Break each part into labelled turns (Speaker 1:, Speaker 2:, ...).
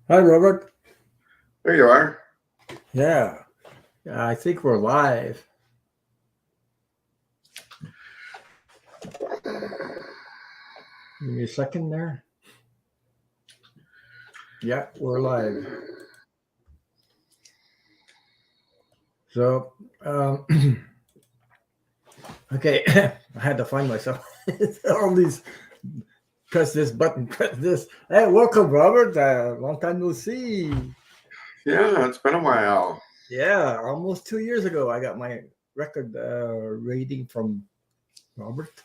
Speaker 1: Hi, Robert.
Speaker 2: There you are.
Speaker 1: Yeah, I think we're live. Give me a second there. Yeah, we're live. So, okay, I had to find myself. All these press this button, press this. Hey, welcome, Robert. Long time no see.
Speaker 2: Yeah, it's been a while.
Speaker 1: Yeah, almost 2 years ago, I got my record rating from Robert.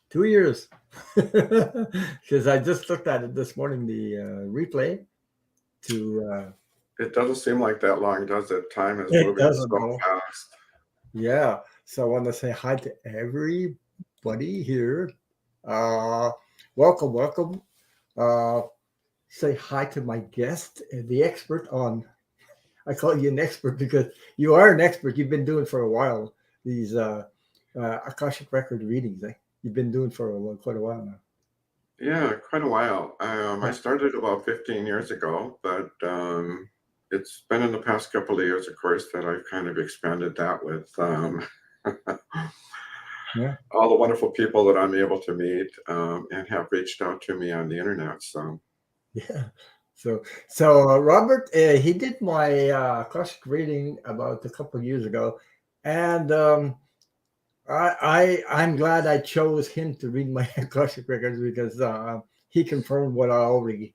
Speaker 1: 2 years. Because I just looked at it this morning, the replay to
Speaker 2: It doesn't seem like that long, does it? Time is
Speaker 1: it
Speaker 2: moving
Speaker 1: doesn't
Speaker 2: so
Speaker 1: know.
Speaker 2: fast.
Speaker 1: Yeah. So I want to say hi to everybody here. Uh, welcome, welcome. Uh, say hi to my guest, the expert on. I call you an expert because you are an expert. You've been doing for a while these Akashic record readings. You've been doing for quite a while now.
Speaker 2: Yeah, quite a while. I
Speaker 1: Yeah.
Speaker 2: started about 15 years ago, but it's been in the past couple of years, of course, that I've kind of expanded that with
Speaker 1: Yeah.
Speaker 2: all the wonderful people that I'm able to meet and have reached out to me on the internet. So,
Speaker 1: Yeah. So Robert, he did my Akashic reading about a couple of years ago, and I'm glad I chose him to read my Akashic records because he confirmed what I already,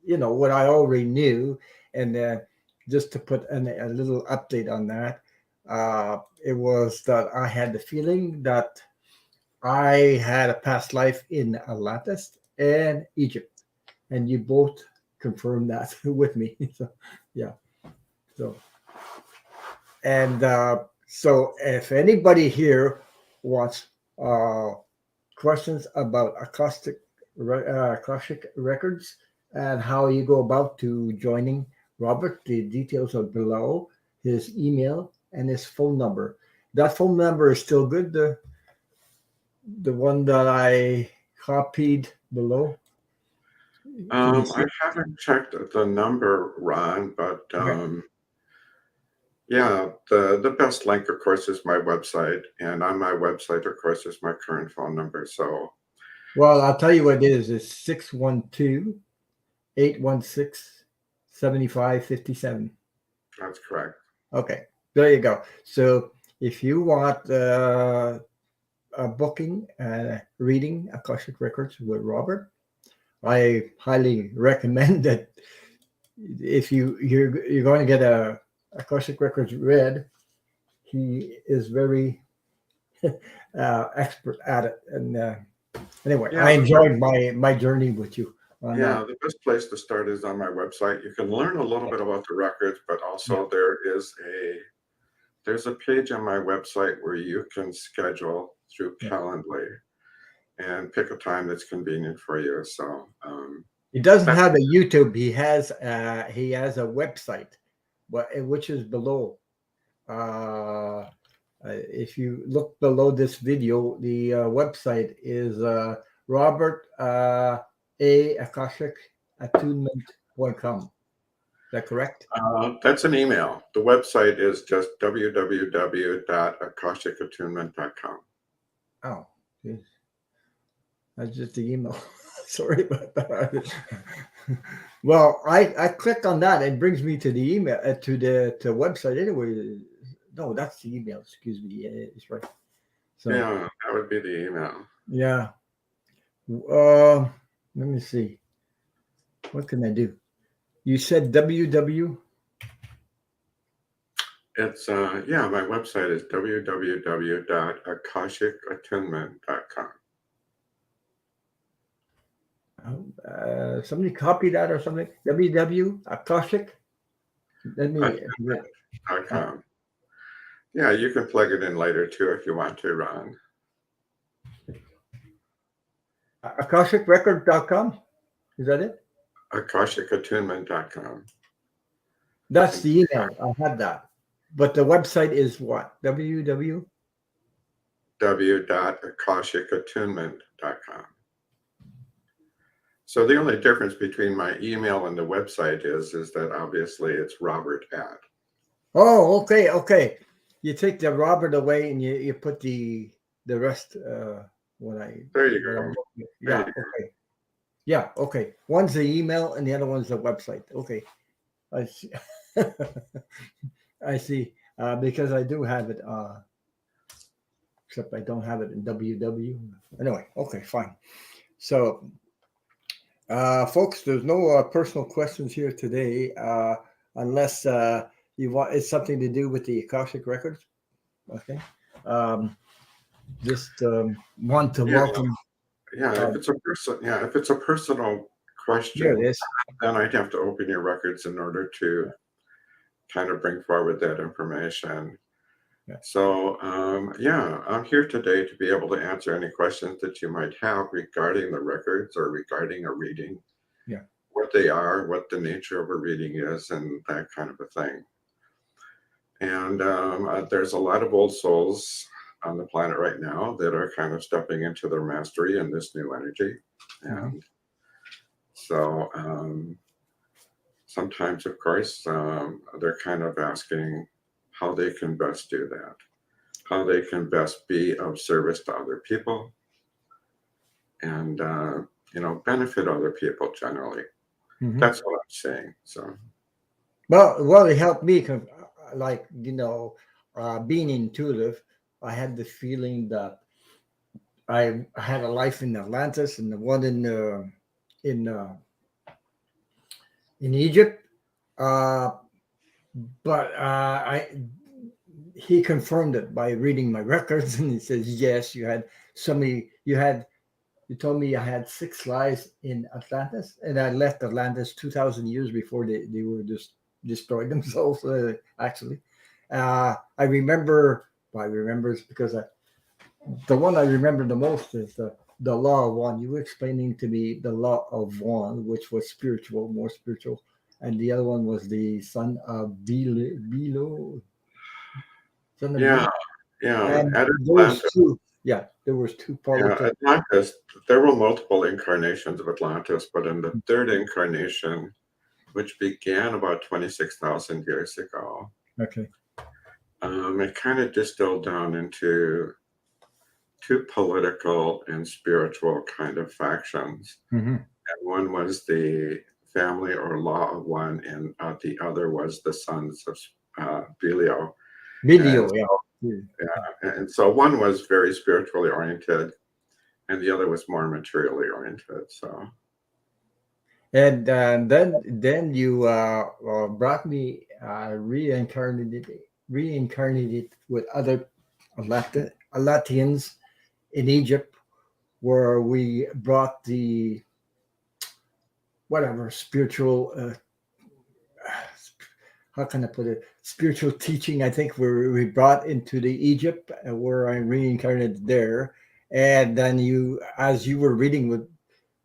Speaker 1: what I already knew, and just to put a little update on that, it was that I had the feeling that I had a past life in Atlantis and Egypt, and you both confirmed that with me. So, yeah. So and so, if anybody here wants uh, questions about Akashic records and how you go about to joining Robert, the details are below. His email and his phone number. That phone number is still good. The one that I copied below. Can you see
Speaker 2: I
Speaker 1: it?
Speaker 2: haven't checked the number, Ron, but
Speaker 1: Okay.
Speaker 2: yeah, the best link, of course, is my website, and on my website, of course, is my current phone number. So
Speaker 1: Well, I'll tell you what it is. It's 612-816 7557.
Speaker 2: that's correct.
Speaker 1: Okay, there you go. So if you want a booking reading Akashic Records with Robert, I highly recommend that if you're going to get a Akashic Records read, he is very expert at it. And anyway,
Speaker 2: Yeah,
Speaker 1: I enjoyed my journey with you on
Speaker 2: yeah,
Speaker 1: that.
Speaker 2: the best place to start is on my website. You can learn a little bit about the records, but
Speaker 1: Yeah.
Speaker 2: also there's a page on my website where you can schedule through
Speaker 1: Yeah.
Speaker 2: Calendly and pick a time that's convenient for you. So
Speaker 1: He doesn't
Speaker 2: that
Speaker 1: have a YouTube. He has a website, which is below. If you look below this video, the website is Robert A Akashic attunement.com. Is that correct?
Speaker 2: that's an email. The website is just www.akashicattunement.com.
Speaker 1: Oh, geez. That's just the email. Sorry about that. Well, I click on that. It brings me to the email to website anyway. No, that's the email. Excuse me. Yeah, it's right. So
Speaker 2: Yeah, that would be the email.
Speaker 1: yeah. Let me see. What can I do? You said www.
Speaker 2: It's yeah, my website is www.akashicattunement.com.
Speaker 1: Somebody copy that or something. www. Akashic. Let me. Uh,
Speaker 2: Attunement.com. Yeah, you can plug it in later too if you want to, Ron.
Speaker 1: AkashicRecord.com. Is that it?
Speaker 2: Akashicattunement.com.
Speaker 1: That's the email. I had that. But the website is what? www.
Speaker 2: www.akashicattunement.com. So the only difference between my email and the website is that obviously it's Robert at.
Speaker 1: Oh, okay, okay. You take the Robert away and you put the rest. What I
Speaker 2: There you
Speaker 1: what I'm
Speaker 2: go.
Speaker 1: looking at.
Speaker 2: There
Speaker 1: Yeah,
Speaker 2: you go.
Speaker 1: okay. Yeah, okay. One's the email and the other one's the website. Okay, I see. I see. Because I do have it. Except I don't have it in WW. Anyway, okay, fine. So, folks, there's no personal questions here today, unless you want it's something to do with the Akashic records. Okay. Um, just want to
Speaker 2: Yeah,
Speaker 1: welcome.
Speaker 2: yeah.
Speaker 1: Uh,
Speaker 2: If it's a personal
Speaker 1: here
Speaker 2: question,
Speaker 1: it is.
Speaker 2: then I'd have to open your records in order to kind of bring forward that information.
Speaker 1: Yeah.
Speaker 2: So, yeah, I'm here today to be able to answer any questions that you might have regarding the records or regarding a reading,
Speaker 1: Yeah.
Speaker 2: what they are, what the nature of a reading is, and that kind of a thing. And there's a lot of old souls on the planet right now that are kind of stepping into their mastery in this new energy.
Speaker 1: Hmm.
Speaker 2: And so sometimes, of course, they're kind of asking how they can best do that, how they can best be of service to other people and, benefit other people generally.
Speaker 1: Hmm.
Speaker 2: That's what I'm saying. So,
Speaker 1: Well, it helped me. Like being intuitive, I had the feeling that I had a life in Atlantis and the one in uh, in Egypt. Uh, but I he confirmed it by reading my records, and he says, "Yes, you had so many. You told me I had 6 lives in Atlantis, and I left Atlantis 2,000 years before they were just destroyed themselves. Actually, I remember. Well, I remember it's because the one I remember the most is the law of one. You were explaining to me the law of one, which was spiritual, more spiritual, and the other one was the son of Bilo, son of
Speaker 2: yeah,
Speaker 1: Bilo,
Speaker 2: yeah.
Speaker 1: and
Speaker 2: At
Speaker 1: those
Speaker 2: Atlantis,
Speaker 1: two. Yeah, there was two
Speaker 2: yeah,
Speaker 1: polytonic.
Speaker 2: Atlantis, there were multiple incarnations of Atlantis, but in the third incarnation, which began about 26,000 years ago,
Speaker 1: Okay.
Speaker 2: it kind of distilled down into two political and spiritual kind of factions.
Speaker 1: Hmm.
Speaker 2: And one was the family or law of one, and the other was the sons of Belial. And
Speaker 1: Video, yeah.
Speaker 2: so,
Speaker 1: Yeah.
Speaker 2: yeah, and so one was very spiritually oriented, and the other was more materially oriented. So,
Speaker 1: And then you brought me reincarnated with other Latvians in Egypt, where we brought the whatever spiritual how can I put it, spiritual teaching. I think we brought into the Egypt, where I reincarnated there. And then as you were reading with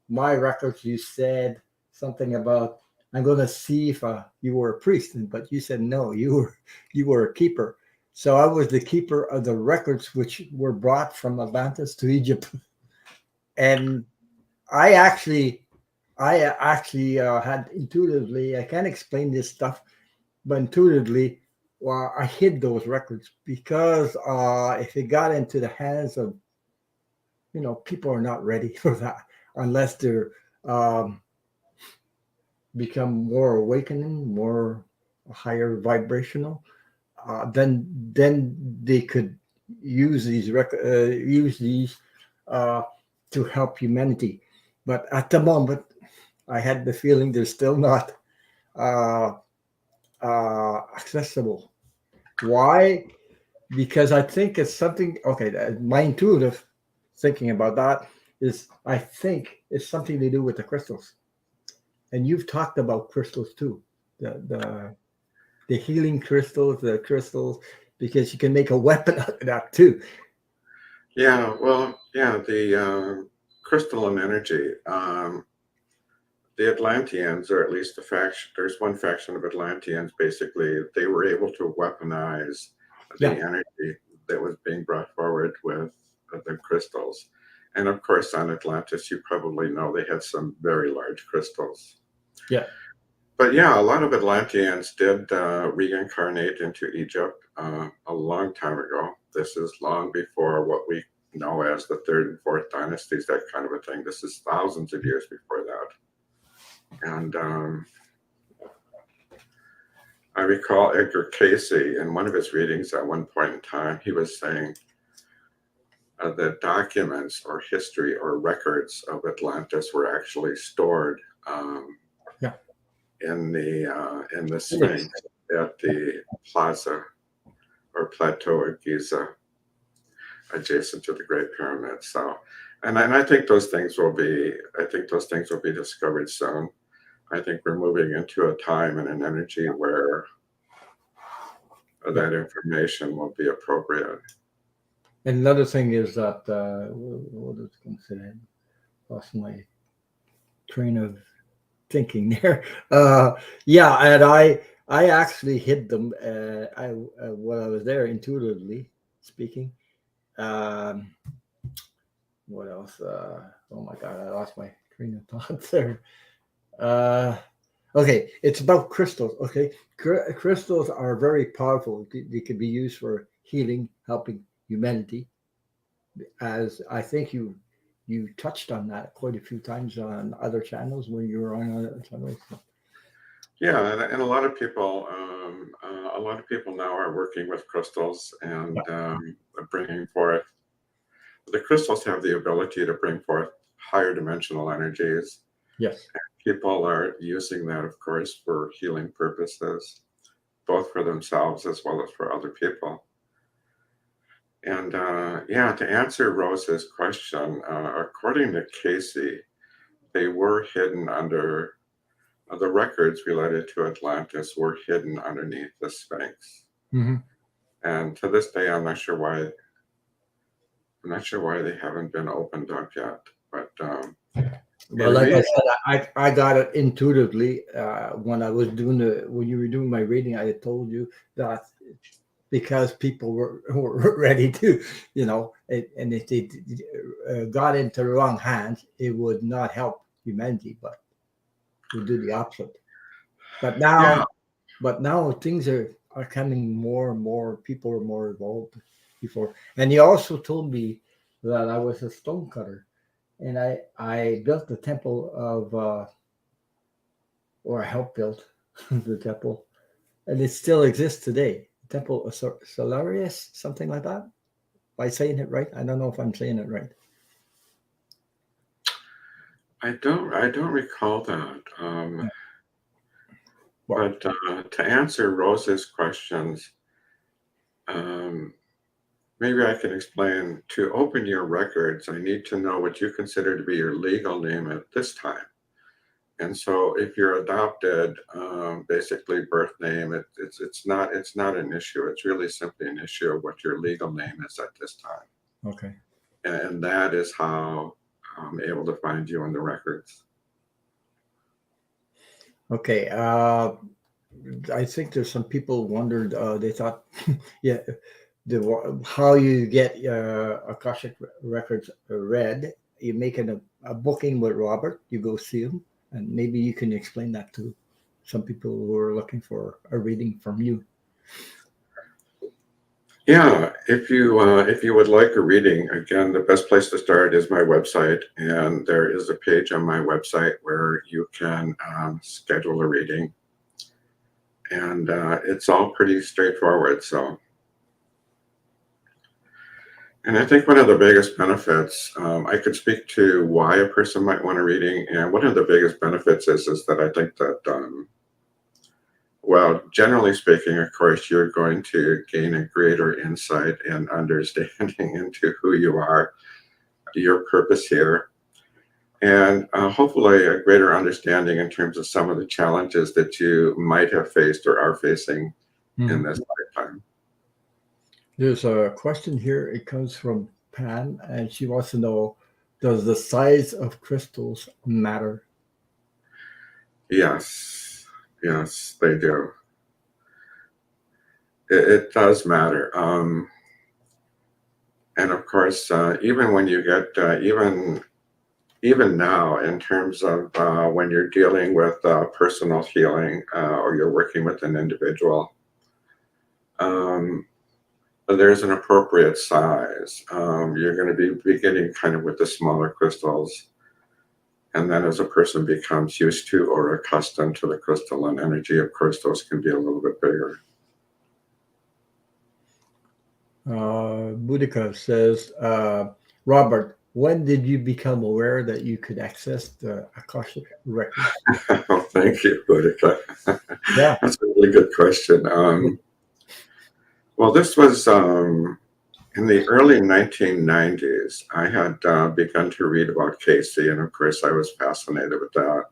Speaker 1: my records, you said something about I'm going to see if you were a priest, but you said no, you were a keeper. So I was the keeper of the records which were brought from Atlantis to Egypt, and I actually, I had intuitively. I can't explain this stuff, but intuitively, well, I hid those records because if it got into the hands of people are not ready for that unless they're um, become more awakening, more higher vibrational, then they could use these uh, to help humanity. But at the moment, I had the feeling they're still not uh, accessible. Why? Because I think it's something. Okay, my intuitive thinking about that is I think it's something to do with the crystals. And you've talked about crystals too, the the healing crystals, the crystals, because you can make a weapon out of that too.
Speaker 2: yeah, well, yeah, the crystalline energy. The Atlanteans, or at least the faction, there's one faction of Atlanteans, basically, they were able to weaponize the
Speaker 1: Yeah.
Speaker 2: energy that was being brought forward with the crystals. And of course, on Atlantis, you probably know they had some very large crystals.
Speaker 1: Yeah.
Speaker 2: But yeah, a lot of Atlanteans did reincarnate into Egypt a long time ago. This is long before what we know as the third and fourth dynasties, that kind of a thing. This is thousands of years before that. And I recall Edgar Casey in one of his readings at one point in time, he was saying that documents or history or records of Atlantis were actually stored
Speaker 1: Yeah.
Speaker 2: in the Sphinx at the plaza or plateau of Giza, adjacent to the Great Pyramid. So, and I think those things will be, discovered soon. I think we're moving into a time and an energy where that information will be appropriate.
Speaker 1: And another thing is that what was I going to say? Lost my train of thinking there. Yeah, and I actually hid them. I While I was there, intuitively speaking. Um, what else? Oh my god, I lost my train of thought there. Uh, okay, it's about crystals. Okay, crystals are very powerful. They can be used for healing, helping humanity. As I think you touched on that quite a few times on other channels when you were on other channels.
Speaker 2: Yeah, and a lot of people now are working with crystals and bringing forth. The crystals have the ability to bring forth higher dimensional energies.
Speaker 1: Yes.
Speaker 2: People are using that, of course, for healing purposes, both for themselves as well as for other people. And yeah, to answer Rose's question, according to Casey, they were hidden under the records related to Atlantis were hidden underneath the Sphinx.
Speaker 1: Mm-hmm.
Speaker 2: And to this day, I'm not sure why they haven't been opened up yet. But
Speaker 1: Well, like I said, I got it intuitively when I was when you were doing my reading. I had told you that because people were ready to, and if they got into the wrong hands, it would not help humanity, but would do the opposite. But
Speaker 2: yeah,
Speaker 1: now things are coming more and more. People are more evolved before. And he also told me that I was a stonecutter, and I built the temple of or I helped build the temple, and it still exists today. Temple of Solarius, something like that. By saying it right, I don't know if I'm saying it right.
Speaker 2: I don't recall that.
Speaker 1: Well,
Speaker 2: But to answer Rose's questions, um, maybe I can explain. To open your records, I need to know what you consider to be your legal name at this time. And so, if you're adopted, basically birth name, it's not an issue. It's really simply an issue of what your legal name is at this time,
Speaker 1: okay.
Speaker 2: and that is how I'm able to find you in the records.
Speaker 1: Okay. I think there's some people wondered. They thought, yeah, how you get Akashic records read. You make a booking with Robert. You go see him, and maybe you can explain that to some people who are looking for a reading from you.
Speaker 2: Yeah, if you would like a reading, again, the best place to start is my website, and there is a page on my website where you can schedule a reading, and it's all pretty straightforward. So, and I think one of the biggest benefits, I could speak to why a person might want a reading, and one of the biggest benefits is that I think that well, generally speaking, of course, you're going to gain a greater insight and understanding into who you are, your purpose here, and hopefully a greater understanding in terms of some of the challenges that you might have faced or are facing in this lifetime.
Speaker 1: There's a question here. It comes from Pam, and she wants to know: does the size of crystals matter?
Speaker 2: Yes, yes, they do. It does matter. And of course, even when you get even now, in terms of when you're dealing with personal healing or you're working with an individual, um, there's an appropriate size. You're going to be beginning kind of with the smaller crystals. And then as a person becomes used to or accustomed to the crystalline energy, of course, those can be a little bit bigger.
Speaker 1: Boudica says, Robert, when did you become aware that you could access the Akashic records?
Speaker 2: Oh, thank you, Boudica.
Speaker 1: Yeah.
Speaker 2: That's a really good question. Well, this was in the early 1990s. I had begun to read about Casey, and of course, I was fascinated with that.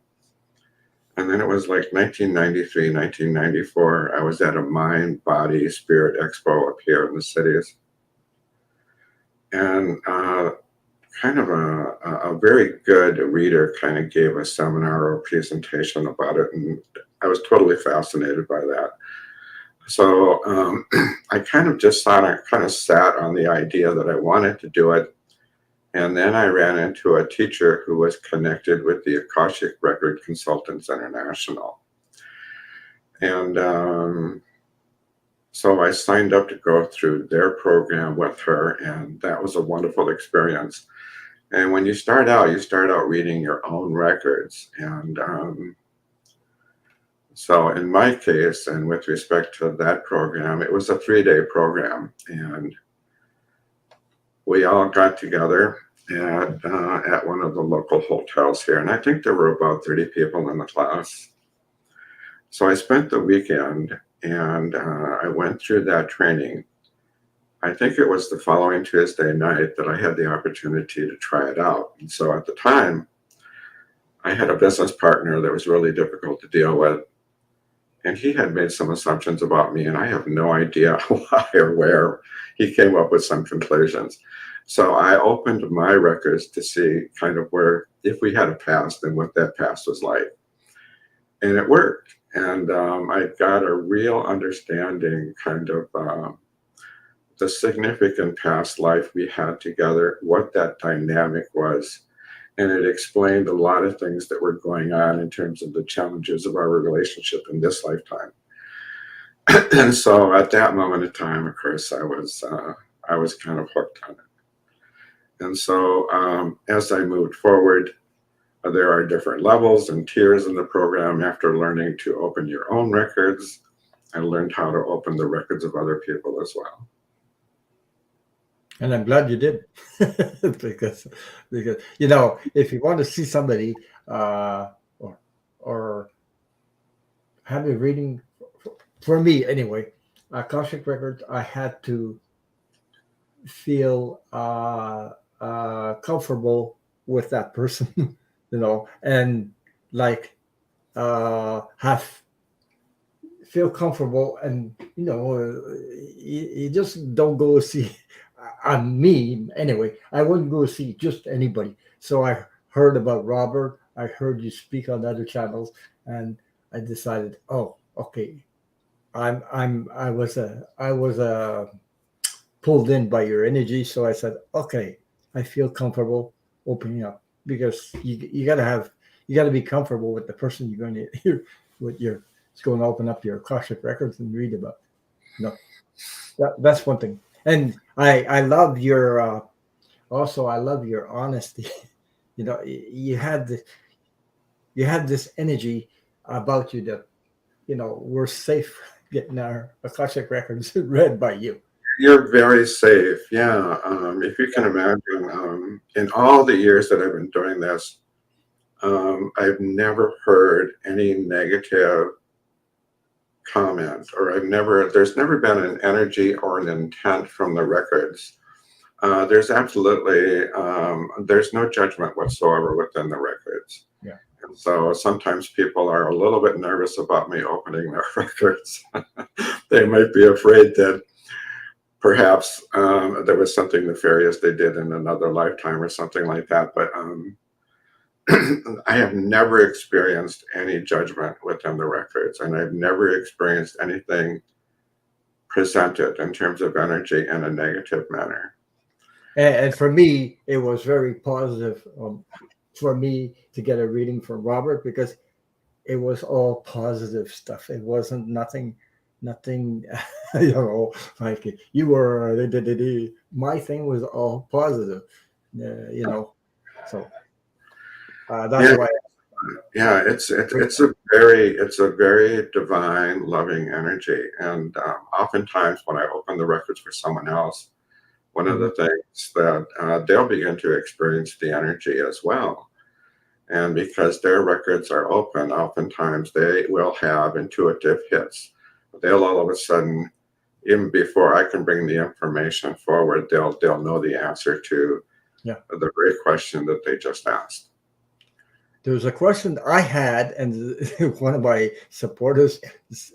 Speaker 2: And then it was like 1993, 1994. I was at a Mind, Body, Spirit Expo up here in the cities. And kind of a very good reader kind of gave a seminar or presentation about it. And I was totally fascinated by that. So I kind of just sat on the idea that I wanted to do it. And then I ran into a teacher who was connected with the Akashic Record Consultants International. And so I signed up to go through their program with her, and that was a wonderful experience. And when you start out reading your own records. And so in my case, and with respect to that program, it was a 3-day program. And we all got together at one of the local hotels here. And I think there were about 30 people in the class. So I spent the weekend and I went through that training. I think it was the following Tuesday night that I had the opportunity to try it out. And so at the time, I had a business partner that was really difficult to deal with. And he had made some assumptions about me, and I have no idea why or where he came up with some conclusions. So I opened my records to see kind of where, if we had a past and what that past was like. And it worked. And I got a real understanding kind of the significant past life we had together, what that dynamic was. And it explained a lot of things that were going on in terms of the challenges of our relationship in this lifetime. And so at that moment in time, of course, I was kind of hooked on it. And so as I moved forward, there are different levels and tiers in the program. After learning to open your own records, I learned how to open the records of other people as well.
Speaker 1: And I'm glad you did. because if you want to see somebody or or have a reading, for me anyway, Akashic records, I had to feel comfortable with that person, and like have feel comfortable, and you just don't go see. Me anyway. I wouldn't go see just anybody. So I heard about Robert. I heard you speak on other channels, and I decided, oh, okay. I was pulled in by your energy. So I said, okay, I feel comfortable opening up, because you gotta be comfortable with the person you're going to with your it's going to open up your Akashic records and read about. No, that's one thing. And I love your also I love your honesty. You had this energy about you that we're safe getting our Akashic records read by you.
Speaker 2: You're very safe. Yeah. If you can imagine, in all the years that I've been doing this, I've never heard any negative comment, or there's never been an energy or an intent from the records. There's no judgment whatsoever within the records.
Speaker 1: Yeah.
Speaker 2: And so sometimes people are a little bit nervous about me opening their records. They might be afraid that perhaps there was something nefarious they did in another lifetime or something like that. But I have never experienced any judgment within the records, and I've never experienced anything presented in terms of energy in a negative manner.
Speaker 1: And for me, it was very positive for me to get a reading from Robert because it was all positive stuff. It wasn't nothing, like you were. My thing was all positive, you know. So that's
Speaker 2: Yeah,
Speaker 1: why.
Speaker 2: yeah, it's a very divine, loving energy, and oftentimes when I open the records for someone else, one of
Speaker 1: Mhm.
Speaker 2: the things that they'll begin to experience the energy as well. And because their records are open, oftentimes they will have intuitive hits. They'll all of a sudden, even before I can bring the information forward, they'll know the answer to
Speaker 1: Yeah.
Speaker 2: the very question that they just asked.
Speaker 1: There was a question I had, and one of my supporters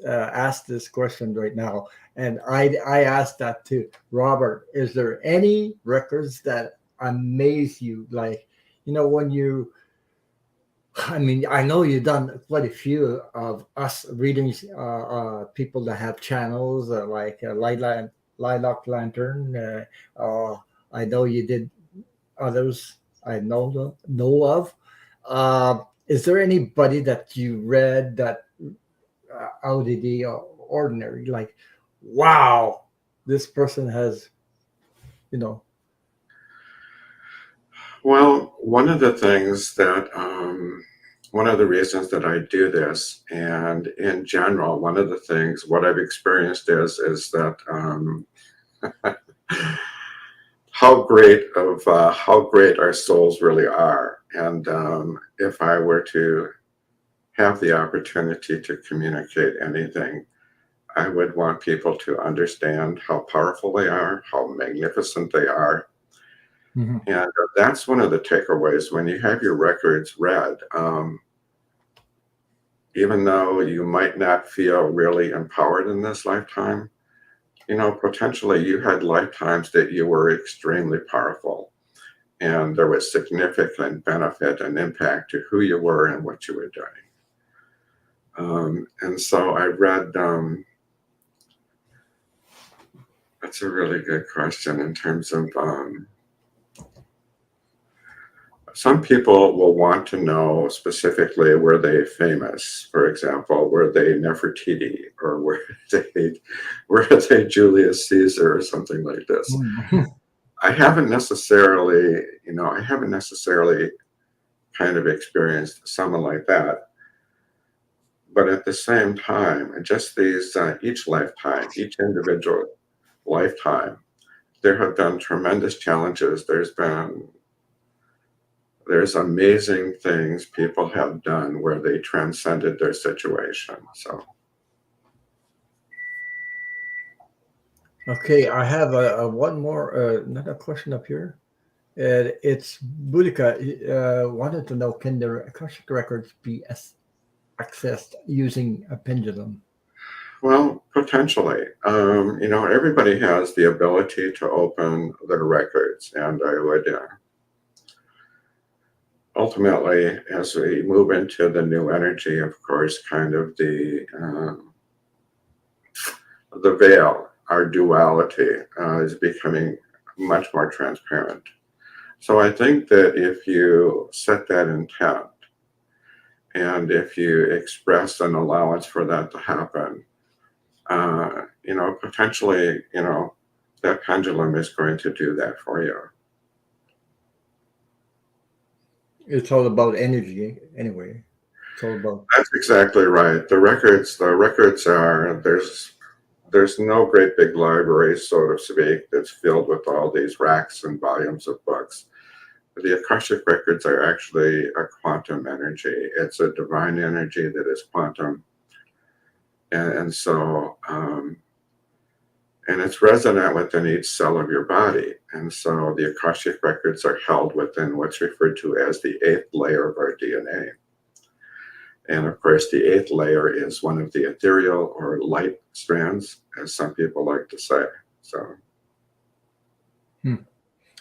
Speaker 1: asked this question right now, and I asked that too. Robert, is there any records that amaze you? Like, when you, I mean, I know you've done quite a few of us readings, people that have channels like Lilac Lantern. I know you did others I know of. Is there anybody that you read that out of the ordinary? Like, wow, this person has, you know,
Speaker 2: Well, one of the reasons that I do this, and in general, one of the things, what I've experienced is that how great our souls really are, and if I were to have the opportunity to communicate anything, I would want people to understand how powerful they are, how magnificent they are.
Speaker 1: Mhm.
Speaker 2: And that's one of the takeaways when you have your records read. Even though you might not feel really empowered in this lifetime, potentially you had lifetimes that you were extremely powerful and there was significant benefit and impact to who you were and what you were doing. And so I read, that's a really good question in terms of some people will want to know specifically were they famous, for example, were they Nefertiti or were they Julius Caesar or something like this.
Speaker 1: Mhm.
Speaker 2: I haven't necessarily kind of experienced someone like that, but at the same time, just these each lifetime, each individual lifetime, there have been tremendous challenges. There's amazing things people have done where they transcended their situation. So,
Speaker 1: Okay, I have a one more another question up here. It's Bulika wanted to know, can the Akashic records be accessed using a pendulum?
Speaker 2: well, potentially, everybody has the ability to open their records, and I would ultimately, as we move into the new energy, of course, kind of the veil, our duality, is becoming much more transparent. So I think that if you set that intent and if you express an allowance for that to happen, potentially, that pendulum is going to do that for you.
Speaker 1: It's all about energy anyway. It's all about.
Speaker 2: That's exactly right. The records are there's no great big library, so to speak, that's filled with all these racks and volumes of books. The Akashic records are actually a quantum energy. It's a divine energy that is quantum, and it's resonant within each cell of your body. And so the Akashic records are held within what's referred to as the eighth layer of our DNA. And of course, the eighth layer is one of the ethereal or light strands, as some people like to say. So,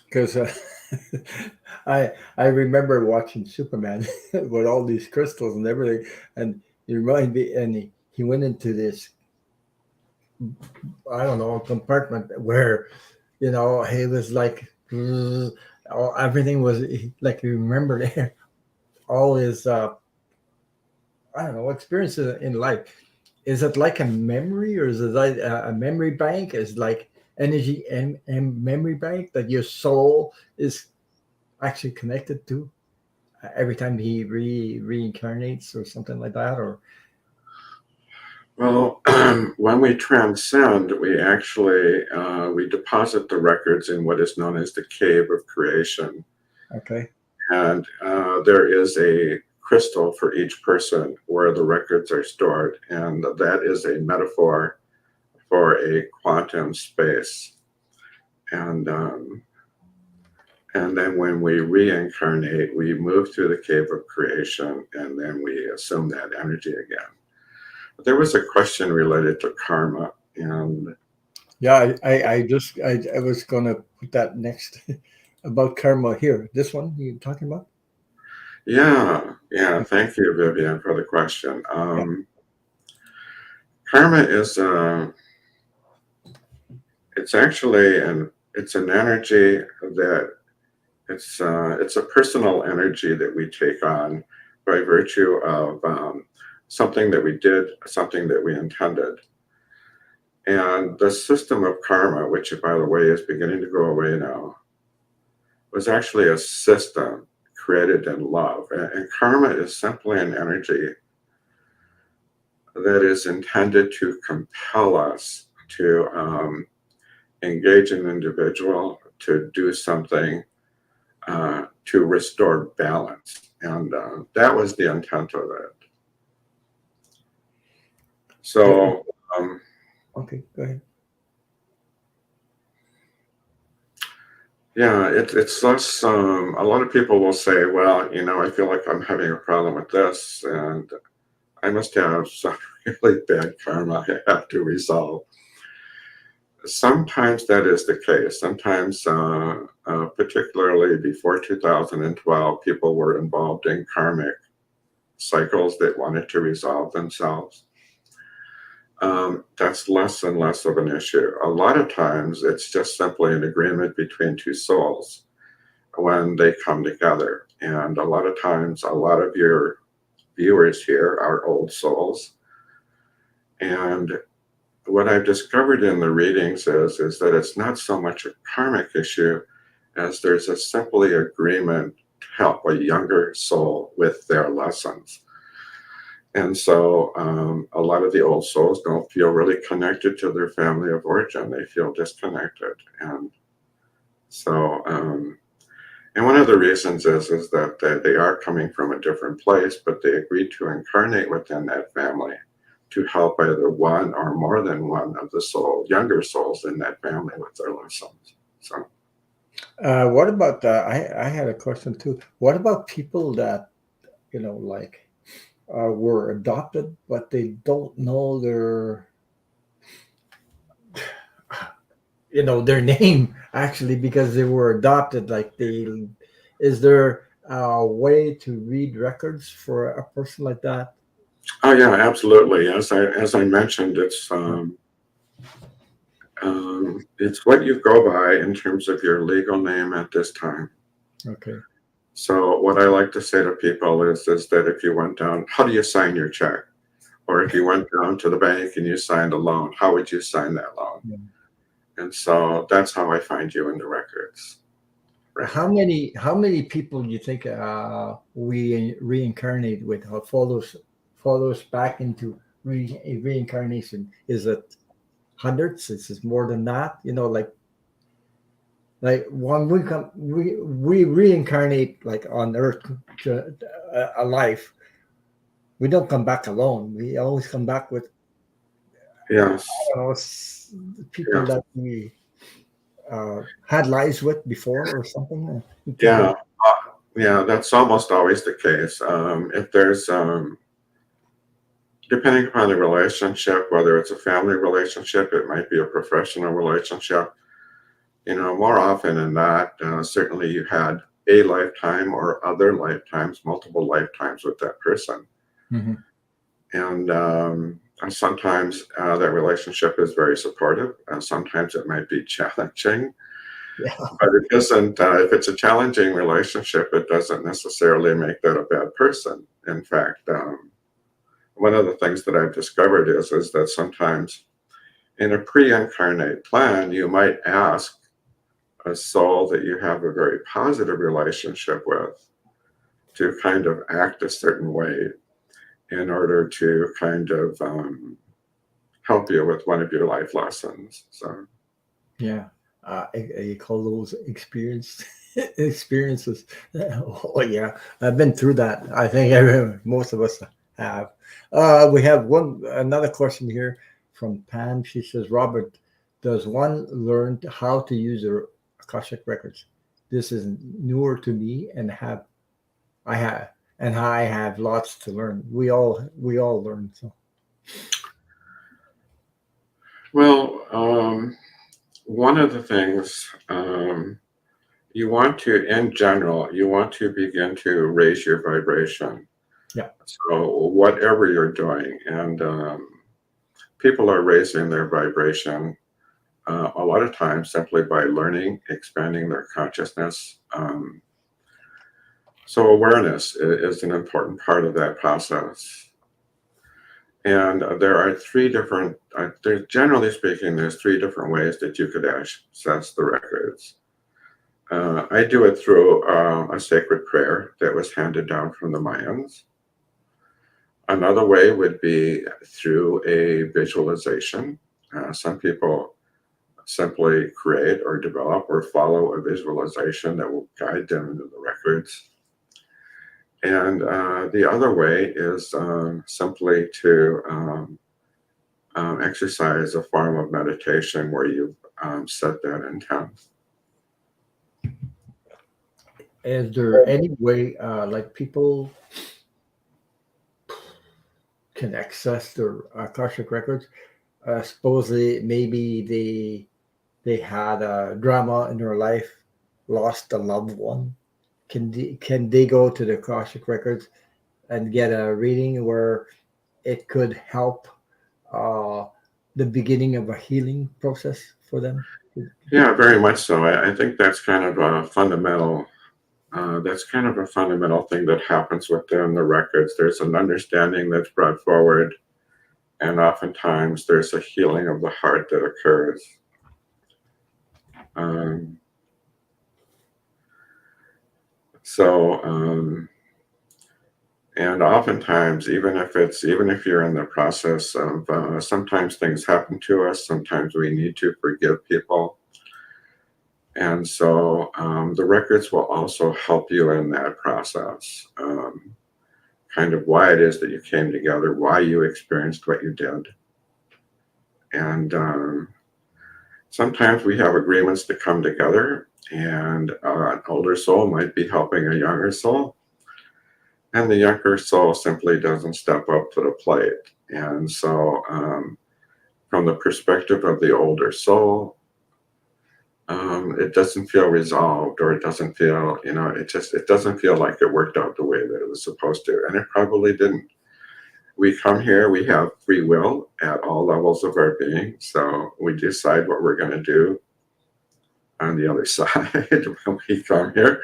Speaker 1: Because I remember watching Superman with all these crystals and everything, and he reminded me, and he went into this, I don't know, compartment where he was like everything was like you remember there. All his I don't know experiences in life. Is it like a memory, or is it like a memory bank? Is like energy and memory bank that your soul is actually connected to every time he reincarnates or something like that? Or
Speaker 2: Well, when we transcend, we actually we deposit the records in what is known as the cave of creation,
Speaker 1: okay,
Speaker 2: and there is a crystal for each person where the records are stored, and that is a metaphor for a quantum space. And and then when we reincarnate, we move through the cave of creation, and then we assume that energy again. There was a question related to karma, and
Speaker 1: yeah, I was gonna put that next about karma here. This one you talking about?
Speaker 2: yeah, thank you, Vivian, for the question.
Speaker 1: Yeah.
Speaker 2: Karma is it's actually it's an energy that it's a personal energy that we take on by virtue of something that we did, something that we intended. And the system of karma, which by the way is beginning to go away now, was actually a system created in love. And karma is simply an energy that is intended to compel us to engage an individual to do something to restore balance. And that was the intent of it.
Speaker 1: The-
Speaker 2: So, um,
Speaker 1: okay, go ahead.
Speaker 2: yeah, it's less, a lot of people will say, well, I feel like I'm having a problem with this, and I must have some really bad karma I have to resolve. Sometimes that is the case. Sometimes, particularly before 2012, people were involved in karmic cycles that wanted to resolve themselves. That's less and less of an issue. A lot of times, it's just simply an agreement between two souls when they come together. And a lot of times, a lot of your viewers here are old souls. And what I've discovered in the readings is that it's not so much a karmic issue as there's a simply agreement to help a younger soul with their lessons. And so a lot of the old souls don't feel really connected to their family of origin. They feel disconnected. And so, and one of the reasons is that they are coming from a different place, but they agreed to incarnate within that family to help either one or more than one of the younger souls in that family with their lessons. So,
Speaker 1: What about I had a question too. What about people that like were adopted, but they don't know their name actually because they were adopted? Like they, is there a way to read records for a person like that?
Speaker 2: oh yeah, absolutely. As I mentioned, it's what you go by in terms of your legal name at this time.
Speaker 1: Okay.
Speaker 2: So what I like to say to people is that if you went down, how do you sign your check? Or if you went down to the bank and you signed a loan, how would you sign that loan?
Speaker 1: Yeah.
Speaker 2: And so that's how I find you in the records. Right.
Speaker 1: How many people do you think we reincarnate with? How follows back into reincarnation? Is it hundreds? Is it more than that? Like when we come, we reincarnate like on Earth to a life. We don't come back alone. We always come back with
Speaker 2: Yes.
Speaker 1: people
Speaker 2: Yes.
Speaker 1: that we had lives with before or something. We pick
Speaker 2: Yeah.
Speaker 1: up.
Speaker 2: Yeah. That's almost always the case. If there's, depending upon the relationship, whether it's a family relationship, it might be a professional relationship. More often than not, certainly you had a lifetime or other lifetimes, multiple lifetimes with that person.
Speaker 1: Mhm.
Speaker 2: And sometimes that relationship is very supportive, and sometimes it might be challenging.
Speaker 1: Yeah.
Speaker 2: But it doesn't, if it's a challenging relationship, it doesn't necessarily make that a bad person. In fact, one of the things that I've discovered is that sometimes in a pre-incarnate plan, you might ask a soul that you have a very positive relationship with to kind of act a certain way in order to kind of help you with one of your life lessons. So,
Speaker 1: Yeah. You call those experiences. Oh yeah, I've been through that. I think most of us have. We have another question here from Pam. She says, Robert, does one learn how to use their Akashic records? This is newer to me, and I have I have lots to learn. We all learn. So
Speaker 2: well, one of the things you want to, in general, you want to begin to raise your vibration.
Speaker 1: yeah.
Speaker 2: So, whatever you're doing, and people are raising their vibration a lot of times simply by learning, expanding their consciousness. So, awareness is an important part of that process. And there are three different, generally speaking, there's three different ways that you could access the records. I do it through a sacred prayer that was handed down from the Mayans. Another way would be through a visualization. Some people simply create or develop or follow a visualization that will guide them into the records. And the other way is simply to exercise a form of meditation where you set that intent.
Speaker 1: Is there any way, like people can access their Akashic records? Supposedly, maybe they had a drama in their life, lost a loved one. Can they go to the Akashic records and get a reading where it could help uh, the beginning of a healing process for them?
Speaker 2: Yeah, very much so. I think that's kind of a fundamental. That's kind of a fundamental thing that happens within the records. There's an understanding that's brought forward, and oftentimes there's a healing of the heart that occurs. Um, so, and oftentimes, even if you're in the process of, sometimes things happen to us. Sometimes we need to forgive people, and so the records will also help you in that process. Kind of why it is that you came together, why you experienced what you did. And sometimes we have agreements to come together, and an older soul might be helping a younger soul, and the younger soul simply doesn't step up to the plate. And so, from the perspective of the older soul, it doesn't feel resolved, or it doesn't feel, it doesn't feel like it worked out the way that it was supposed to, and it probably didn't. We come here, we have free will at all levels of our being. So we decide what we're going to do on the other side when we come here.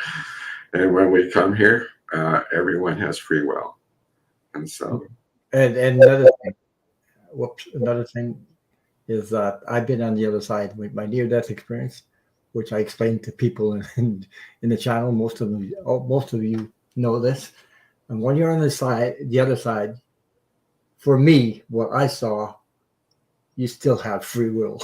Speaker 2: And when we come here, everyone has free will. And so,
Speaker 1: And another thing is that I've been on the other side with my near-death experience, which I explained to people in the channel. Most of you know this. And when you're on the other side, for me, what I saw, you still have free will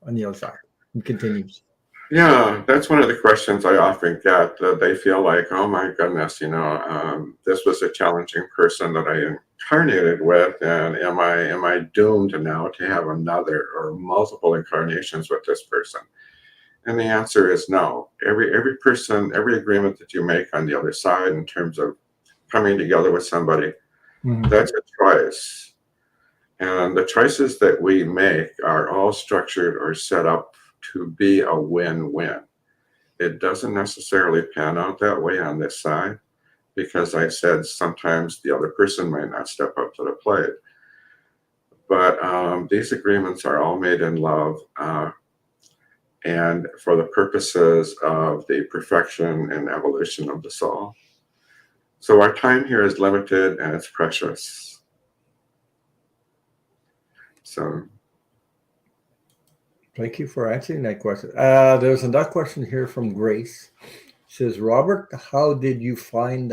Speaker 1: on the other side. It continues.
Speaker 2: yeah, that's one of the questions I often get. They feel like, oh my goodness, this was a challenging person that I incarnated with, and am I doomed now to have another or multiple incarnations with this person? And the answer is no. Every person, every agreement that you make on the other side in terms of coming together with somebody,
Speaker 1: Mhm.
Speaker 2: that's a choice. And the choices that we make are all structured or set up to be a win-win. It doesn't necessarily pan out that way on this side, because I said sometimes the other person might not step up to the plate. But these agreements are all made in love. and for the purposes of the perfection and evolution of the soul. So our time here is limited and it's precious. So
Speaker 1: Thank you for answering that question. There's another question here from Grace. She says, Robert, how did you find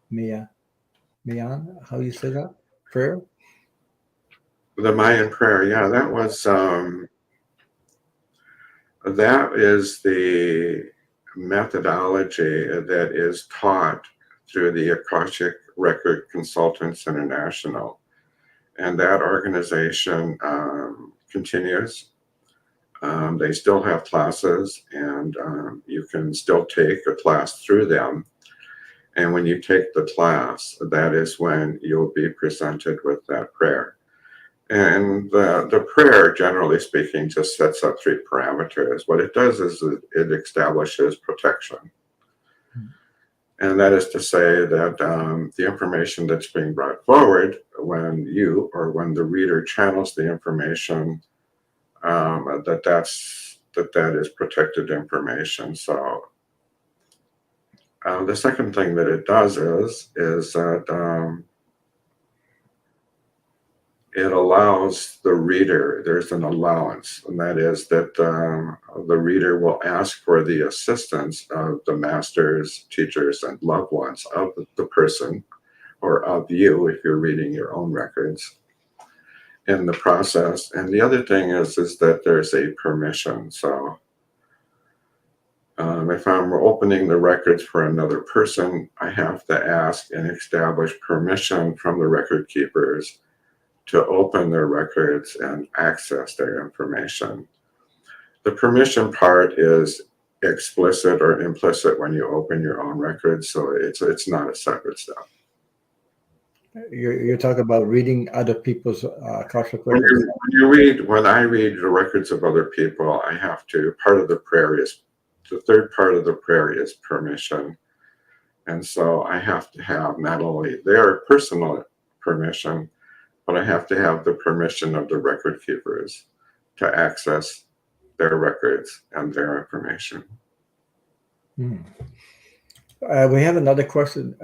Speaker 1: Mia, Mian? How you say that? Prayer?
Speaker 2: the Mayan prayer, yeah, that is the methodology that is taught through the Akashic Record Consultants International. And that organization continues. They still have classes, and you can still take a class through them. And when you take the class, that is when you'll be presented with that prayer. And the prayer, generally speaking, just sets up 3 parameters. What it does is it establishes protection. And that is to say that the information that's being brought forward, when you or when the reader channels the information, that is protected information. So the second thing that it does is that it allows the reader, there's an allowance, and that is that the reader will ask for the assistance of the masters, teachers, and loved ones of the person, or of you if you're reading your own records in the process. And the other thing is that there's a permission. So if I'm opening the records for another person, I have to ask and establish permission from the record keepers to open their records and access their information. The permission part is explicit or implicit when you open your own records, so it's not a separate step.
Speaker 1: You're talking about reading other people's Akashic records.
Speaker 2: When I read the records of other people, I have to, the third part of the prayer is permission. And so I have to have not only their personal permission, but I have to have the permission of the record keepers to access their records and their information.
Speaker 1: We have another question.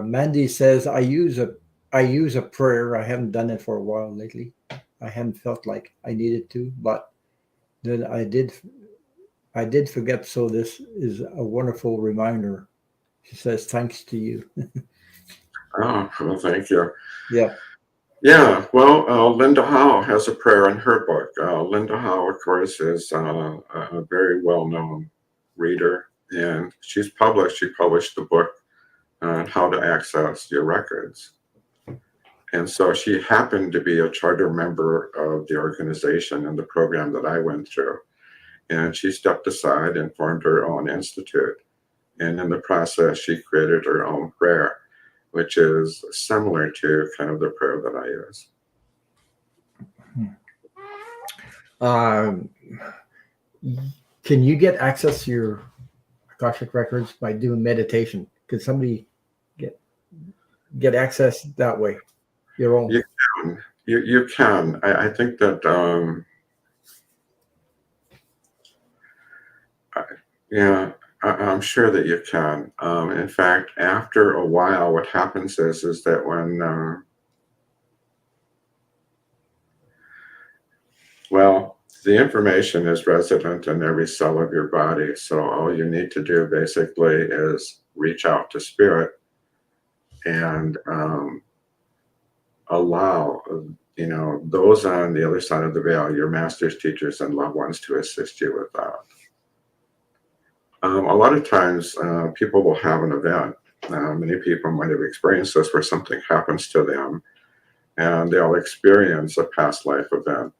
Speaker 1: Mandy says, I use a prayer. I haven't done it for a while lately. I haven't felt like I needed to, but then I did forget. So this is a wonderful reminder. She says, thanks to you.
Speaker 2: Oh, well, thank you.
Speaker 1: Yeah.
Speaker 2: Yeah, well, Linda Howe has a prayer in her book. Linda Howe, of course, is a very well-known reader, and she published the book on how to access your records. And so she happened to be a charter member of the organization and the program that I went through. And she stepped aside and formed her own institute. And in the process, she created her own prayer, which is similar to kind of the prayer that I use.
Speaker 1: Can you get access to your Akashic records by doing meditation? Could somebody get access that way? Your own?
Speaker 2: You can. I think that I'm sure that you can. In fact, after a while, what happens is that when the information is resident in every cell of your body. So all you need to do basically is reach out to spirit and allow, those on the other side of the veil, your masters, teachers, and loved ones, to assist you with that. A lot of times people will have an event. Many people might have experienced this where something happens to them and they'll experience a past life event.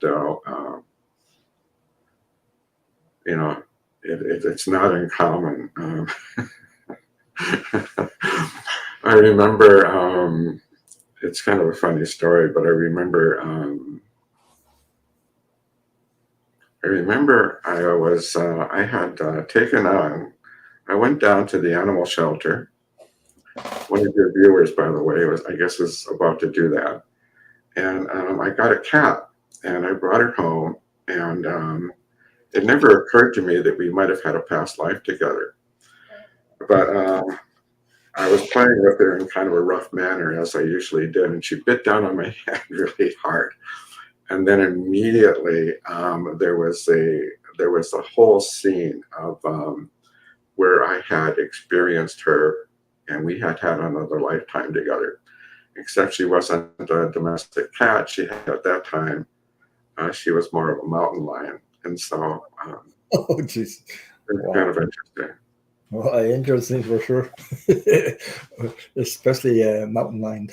Speaker 2: It's not uncommon. I remember, it's kind of a funny story, but I remember I had taken on, I went down to the animal shelter. One of your viewers, by the way, is about to do that. And I got a cat and I brought her home And it never occurred to me that we might have had a past life together. But I was playing with her in kind of a rough manner, as I usually did, and she bit down on my hand really hard. And then immediately there was a whole scene of where I had experienced her, and we had had another lifetime together. Except she wasn't a domestic cat. She had at that time she was more of a mountain lion, and so
Speaker 1: Oh, jeez.
Speaker 2: it's kind
Speaker 1: Wow.
Speaker 2: of interesting.
Speaker 1: Well, interesting for sure. Especially mountain lion.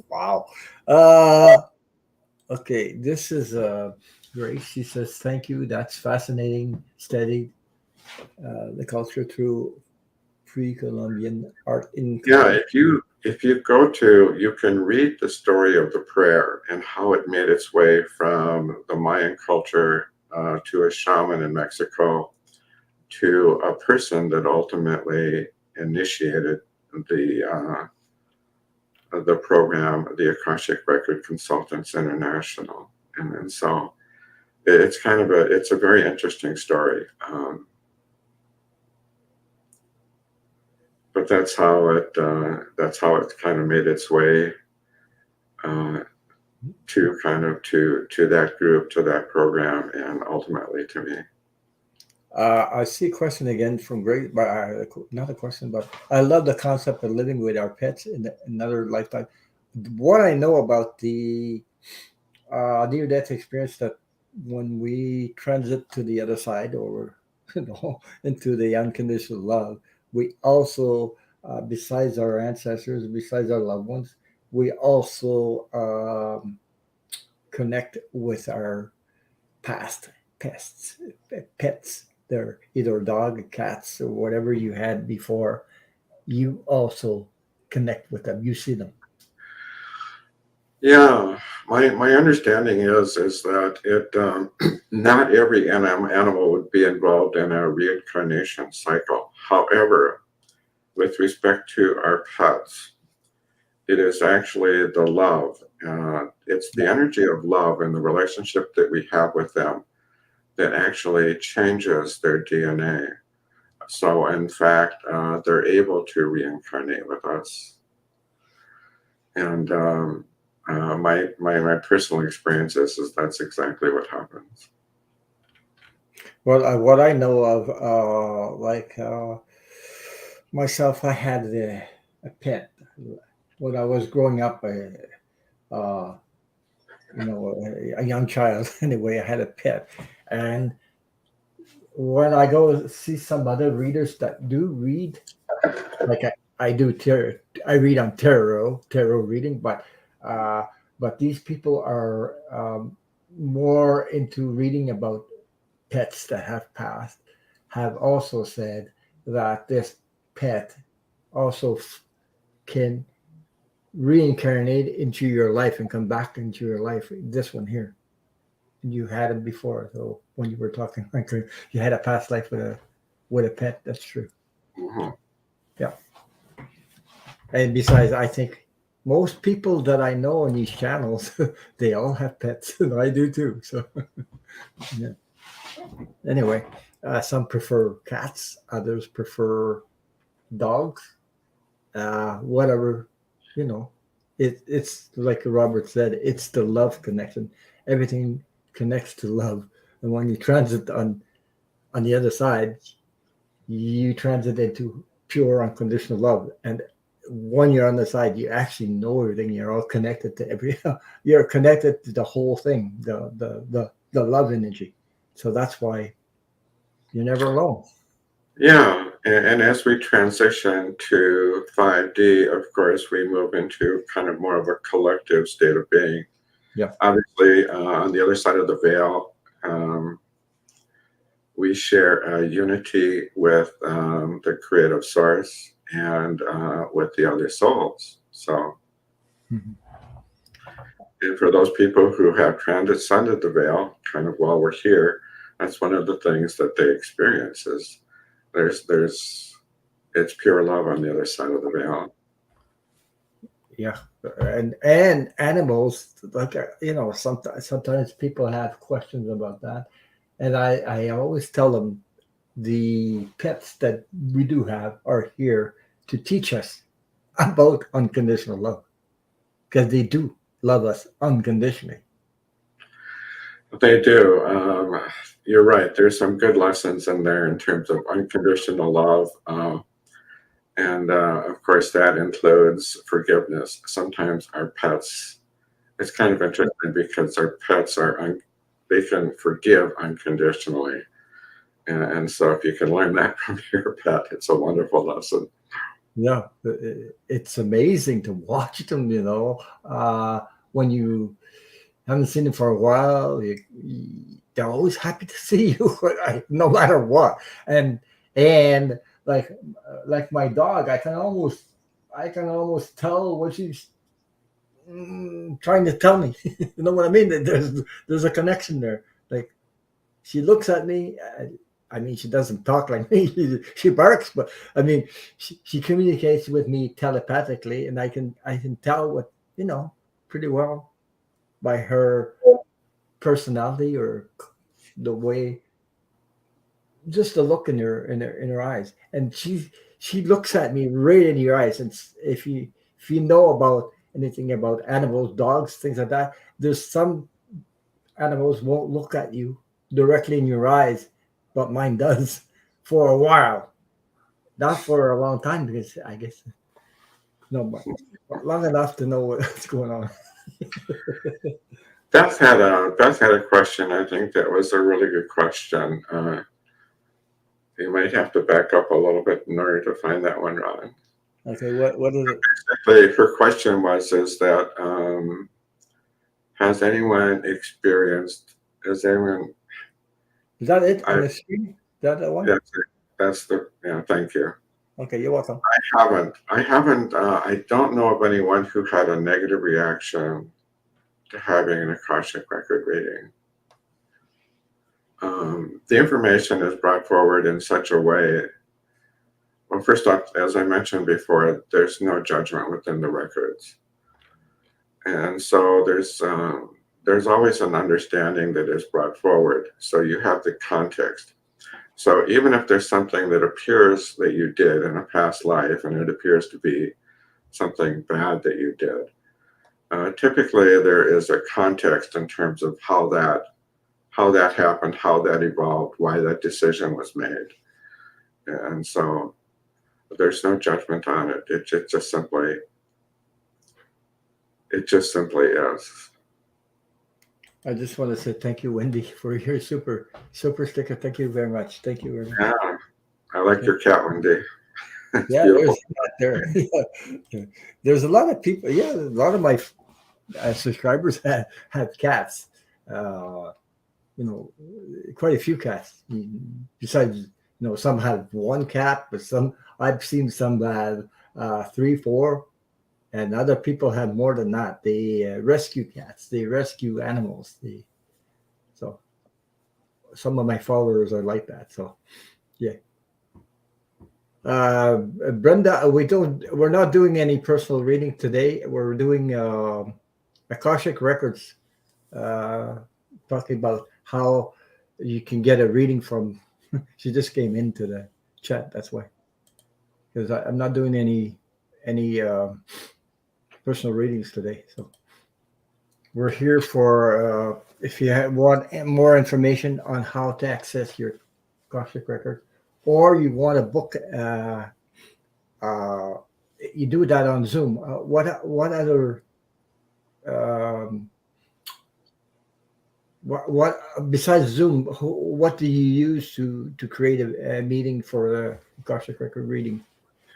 Speaker 1: Wow. Uh, okay, this is Grace. She says, "Thank you. That's fascinating. Studied the culture through pre-Columbian art in
Speaker 2: Yeah,
Speaker 1: college."
Speaker 2: if you go to, you can read the story of the prayer and how it made its way from the Mayan culture to a shaman in Mexico to a person that ultimately initiated the program, the Akashic Record Consultants International, and so it's kind of it's a very interesting story. But that's how it kind of made its way uh, to kind of to that group, to that program, and ultimately to me.
Speaker 1: I see a question again from Grace, but not a question, but I love the concept of living with our pets in another lifetime. What I know about the near-death experience, that when we transit to the other side, or into the unconditional love, we also, besides our ancestors, besides our loved ones, we also connect with our past pests, pets. They're either dog, cats, or whatever you had before. You also connect with them. You see them.
Speaker 2: Yeah, my understanding is that it not every animal would be involved in a reincarnation cycle. However, with respect to our pets, it is actually the love. It's the
Speaker 1: Yeah.
Speaker 2: energy of love and the relationship that we have with them that actually changes their DNA. So, in fact, they're able to reincarnate with us. And my personal experience is that's exactly what happens.
Speaker 1: Well, what I know of, myself, I had a pet when I was growing up. Uh, a young child. Anyway, I had a pet, and when I go see some other readers that do read, like I do tarot, I read on tarot reading, uh, but these people are more into reading about pets that have passed, have also said that this pet also can reincarnate into your life and come back into your life. This one here, you had him before. So when you were talking, like you had a past life with a pet. That's true.
Speaker 2: Mhm.
Speaker 1: Yeah. And besides, I think most people that I know on these channels, they all have pets, and I do too. So yeah. Anyway, some prefer cats, others prefer dogs. Whatever, you know. It's like Robert said. It's the love connection. Everything connects to love, and when you transit on the other side, you transit into pure unconditional love. And when you're on the side, you actually know everything. You're all connected to every. You're connected to the whole thing, the love energy. So that's why you're never alone.
Speaker 2: Yeah, and as we transition to 5D, of course, we move into kind of more of a collective state of being.
Speaker 1: Yeah.
Speaker 2: Obviously, on the other side of the veil, we share a unity with the creative source and with the other souls. So,
Speaker 1: Mhm.
Speaker 2: and for those people who have transcended the veil, kind of while we're here, that's one of the things that they experience is there's it's pure love on the other side of the veil.
Speaker 1: Yeah, and animals like sometimes people have questions about that, and I always tell them the pets that we do have are here to teach us about unconditional love because they do love us unconditionally.
Speaker 2: They do. You're right. There's some good lessons in there in terms of unconditional love. And of course, that includes forgiveness. Sometimes our pets, it's kind of interesting because our pets they can forgive unconditionally. And so if you can learn that from your pet, it's a wonderful lesson.
Speaker 1: Yeah, it's amazing to watch them. When you haven't seen them for a while, they're always happy to see you, no matter what. And like my dog, I can almost tell what she's trying to tell me. You know what I mean? There's a connection there. Like she looks at me. I mean, she doesn't talk like me. She barks, but I mean, she communicates with me telepathically, and I can tell what pretty well by her personality or the way, just the look in her eyes, and she looks at me right in your eyes. And if you know about anything about animals, dogs, things like that, there's some animals won't look at you directly in your eyes, but mine does for a while. Not for a long time because I guess no, but long enough to know what's going on.
Speaker 2: Beth had a question. I think that was a really good question. You might have to back up a little bit in order to find that one, Ron.
Speaker 1: Okay, what is it?
Speaker 2: Her question was, is that has anyone experienced? Has anyone?
Speaker 1: Is that it on
Speaker 2: I
Speaker 1: the screen? Is that the one?
Speaker 2: that's it. That's the yeah. Thank you.
Speaker 1: Okay, you're welcome.
Speaker 2: I haven't. I don't know of anyone who had a negative reaction to having an Akashic record reading. The information is brought forward in such a way. Well, first off, as I mentioned before, there's no judgment within the records, and so there's always an understanding that is brought forward. So you have the context. So even if there's something that appears that you did in a past life, and it appears to be something bad that you did, typically there is a context in terms of how that happened, how that evolved, why that decision was made, and so there's no judgment on it. It just simply is.
Speaker 1: I just want to say thank you, Wendy, for your super sticker. Thank you very much. Thank you very much.
Speaker 2: Yeah, I like
Speaker 1: Yeah,
Speaker 2: your cat, Wendy. It's
Speaker 1: yeah, there's
Speaker 2: beautiful.
Speaker 1: that there. Yeah. There's a lot of people. Yeah, a lot of my subscribers have cats. Uh, quite a few cats. Besides, some have one cat, but some I've seen some have three, four, and other people have more than that. They rescue cats. They rescue animals. So some of my followers are like that. So yeah. Brenda, we're not doing any personal reading today. We're doing Akashic records, uh, talking about how you can get a reading from. She just came into the chat. That's why, because I'm not doing any personal readings today. So we're here for if you want more information on how to access your Akashic record, or you want to book. Uh, you do that on Zoom. What other um, what besides Zoom? What do you use to create a meeting for a Akashic record reading?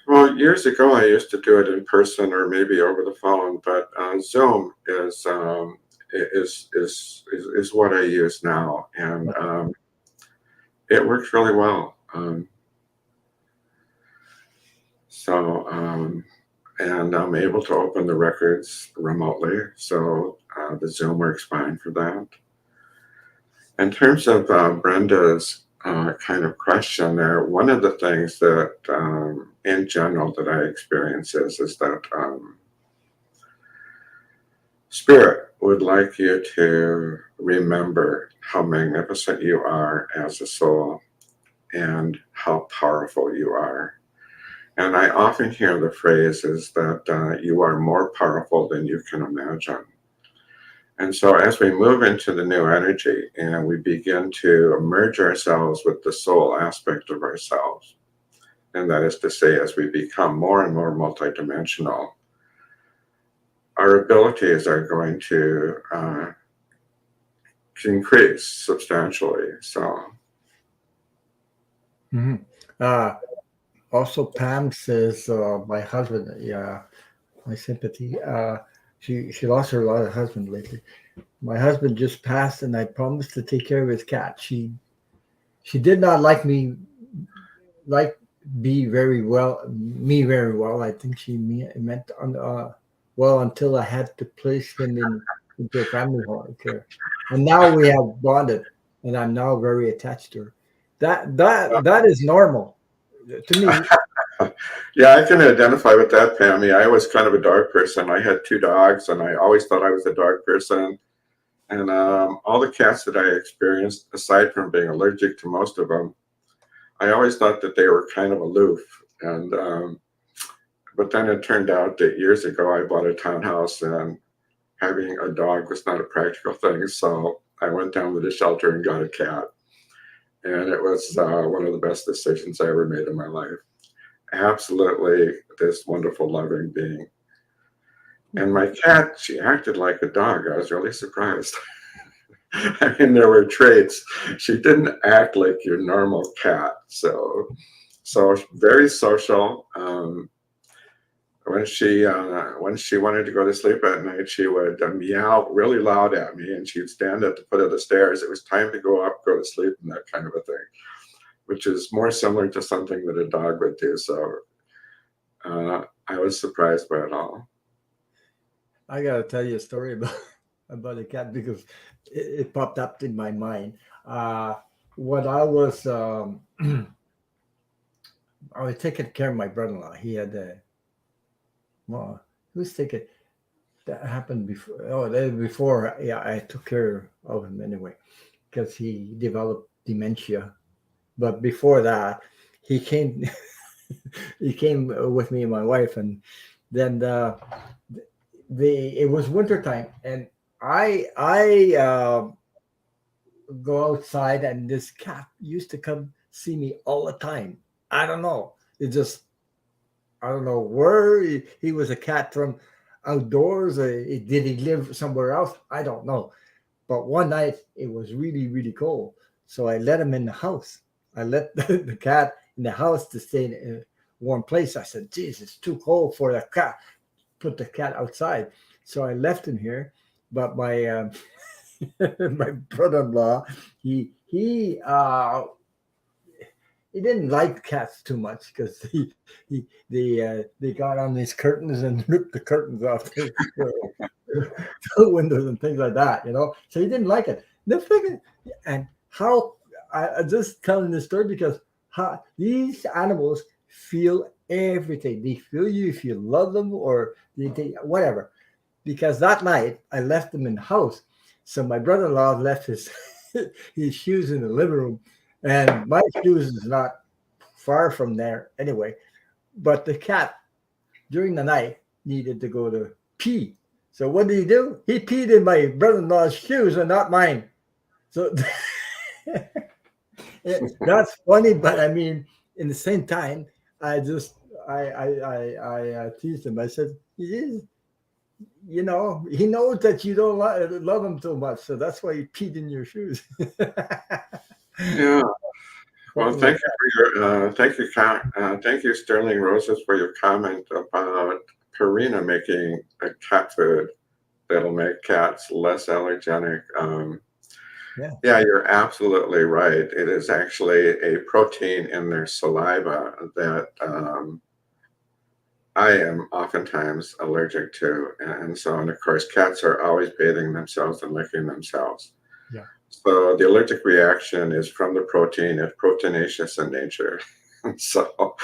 Speaker 2: Well, years ago, I used to do it in person or maybe over the phone, but Zoom is what I use now, and it works really well. So, and I'm able to open the records remotely, so the Zoom works fine for that. In terms of Brenda's kind of question there, one of the things that, in general, that I experience is that Spirit would like you to remember how magnificent you are as a soul and how powerful you are. And I often hear the phrase is that you are more powerful than you can imagine. And so, as we move into the new energy and we begin to merge ourselves with the soul aspect of ourselves, and that is to say, as we become more and more multidimensional, our abilities are going to increase substantially. So,
Speaker 1: Hmm. Uh, Also, Pam says, my husband, yeah, my sympathy. She lost her husband lately. My husband just passed, and I promised to take care of his cat. She did not like like be very well me very well. I think she meant on well until I had to place him into a family home care, and now we have bonded, and I'm now very attached to her. That is normal to me.
Speaker 2: yeah, I can identify with that, Pammy. I was kind of a dog person. I had two dogs, and I always thought I was a dog person. And all the cats that I experienced, aside from being allergic to most of them, I always thought that they were kind of aloof. And but then it turned out that years ago I bought a townhouse, and having a dog was not a practical thing. So I went down to the shelter and got a cat, and it was one of the best decisions I ever made in my life. Absolutely, this wonderful, loving being. And my cat, she acted like a dog. I was really surprised. I mean, there were traits. She didn't act like your normal cat. So very social. When she wanted to go to sleep at night, she would meow really loud at me, and she'd stand at the foot of the stairs. It was time to go up, go to sleep, and that kind of a thing, which is more similar to something that a dog would do. So I was surprised by it all.
Speaker 1: I gotta tell you a story about about a cat because it popped up in my mind. Uh, when I was taking care of my brother-in-law. He had well, he was taking that happened before. Oh, that before. Yeah, I took care of him anyway because he developed dementia. But before that, he came. he came with me and my wife, and then the it was wintertime, and I go outside, and this cat used to come see me all the time. I don't know. It just I don't know where he was a cat from outdoors. Did he live somewhere else? I don't know. But one night it was really, really cold. So I let him in the house. I let the cat in the house to stay in a warm place. I said, geez, it's too cold for the cat. Put the cat outside. So I left him here. But my my brother-in-law, he didn't like cats too much because they got on these curtains and ripped the curtains off the windows and things like that, you know. So he didn't like it. The freaking and how I just telling this story because how these animals feel everything. They feel you if you love them or they whatever. Because that night I left them in the house, so my brother-in-law left his his shoes in the living room, and my shoes is not far from there anyway. But the cat during the night needed to go to pee. So what did he do? He peed in my brother-in-law's shoes and not mine. So that's funny, but I mean, in the same time, I just I teased him. I said, you know, he knows that you don't love him too much, so that's why he peed in your shoes.
Speaker 2: Yeah. Well,
Speaker 1: Something like
Speaker 2: thank you, Sterling Roses, for your comment about Purina making a cat food that'll make cats less allergenic.
Speaker 1: that.
Speaker 2: Yeah, you're absolutely right. It is actually a protein in their saliva that I am oftentimes allergic to. And so, and of course, cats are always bathing themselves and licking themselves.
Speaker 1: Yeah.
Speaker 2: So the allergic reaction is from the protein. It's proteinaceous in nature. So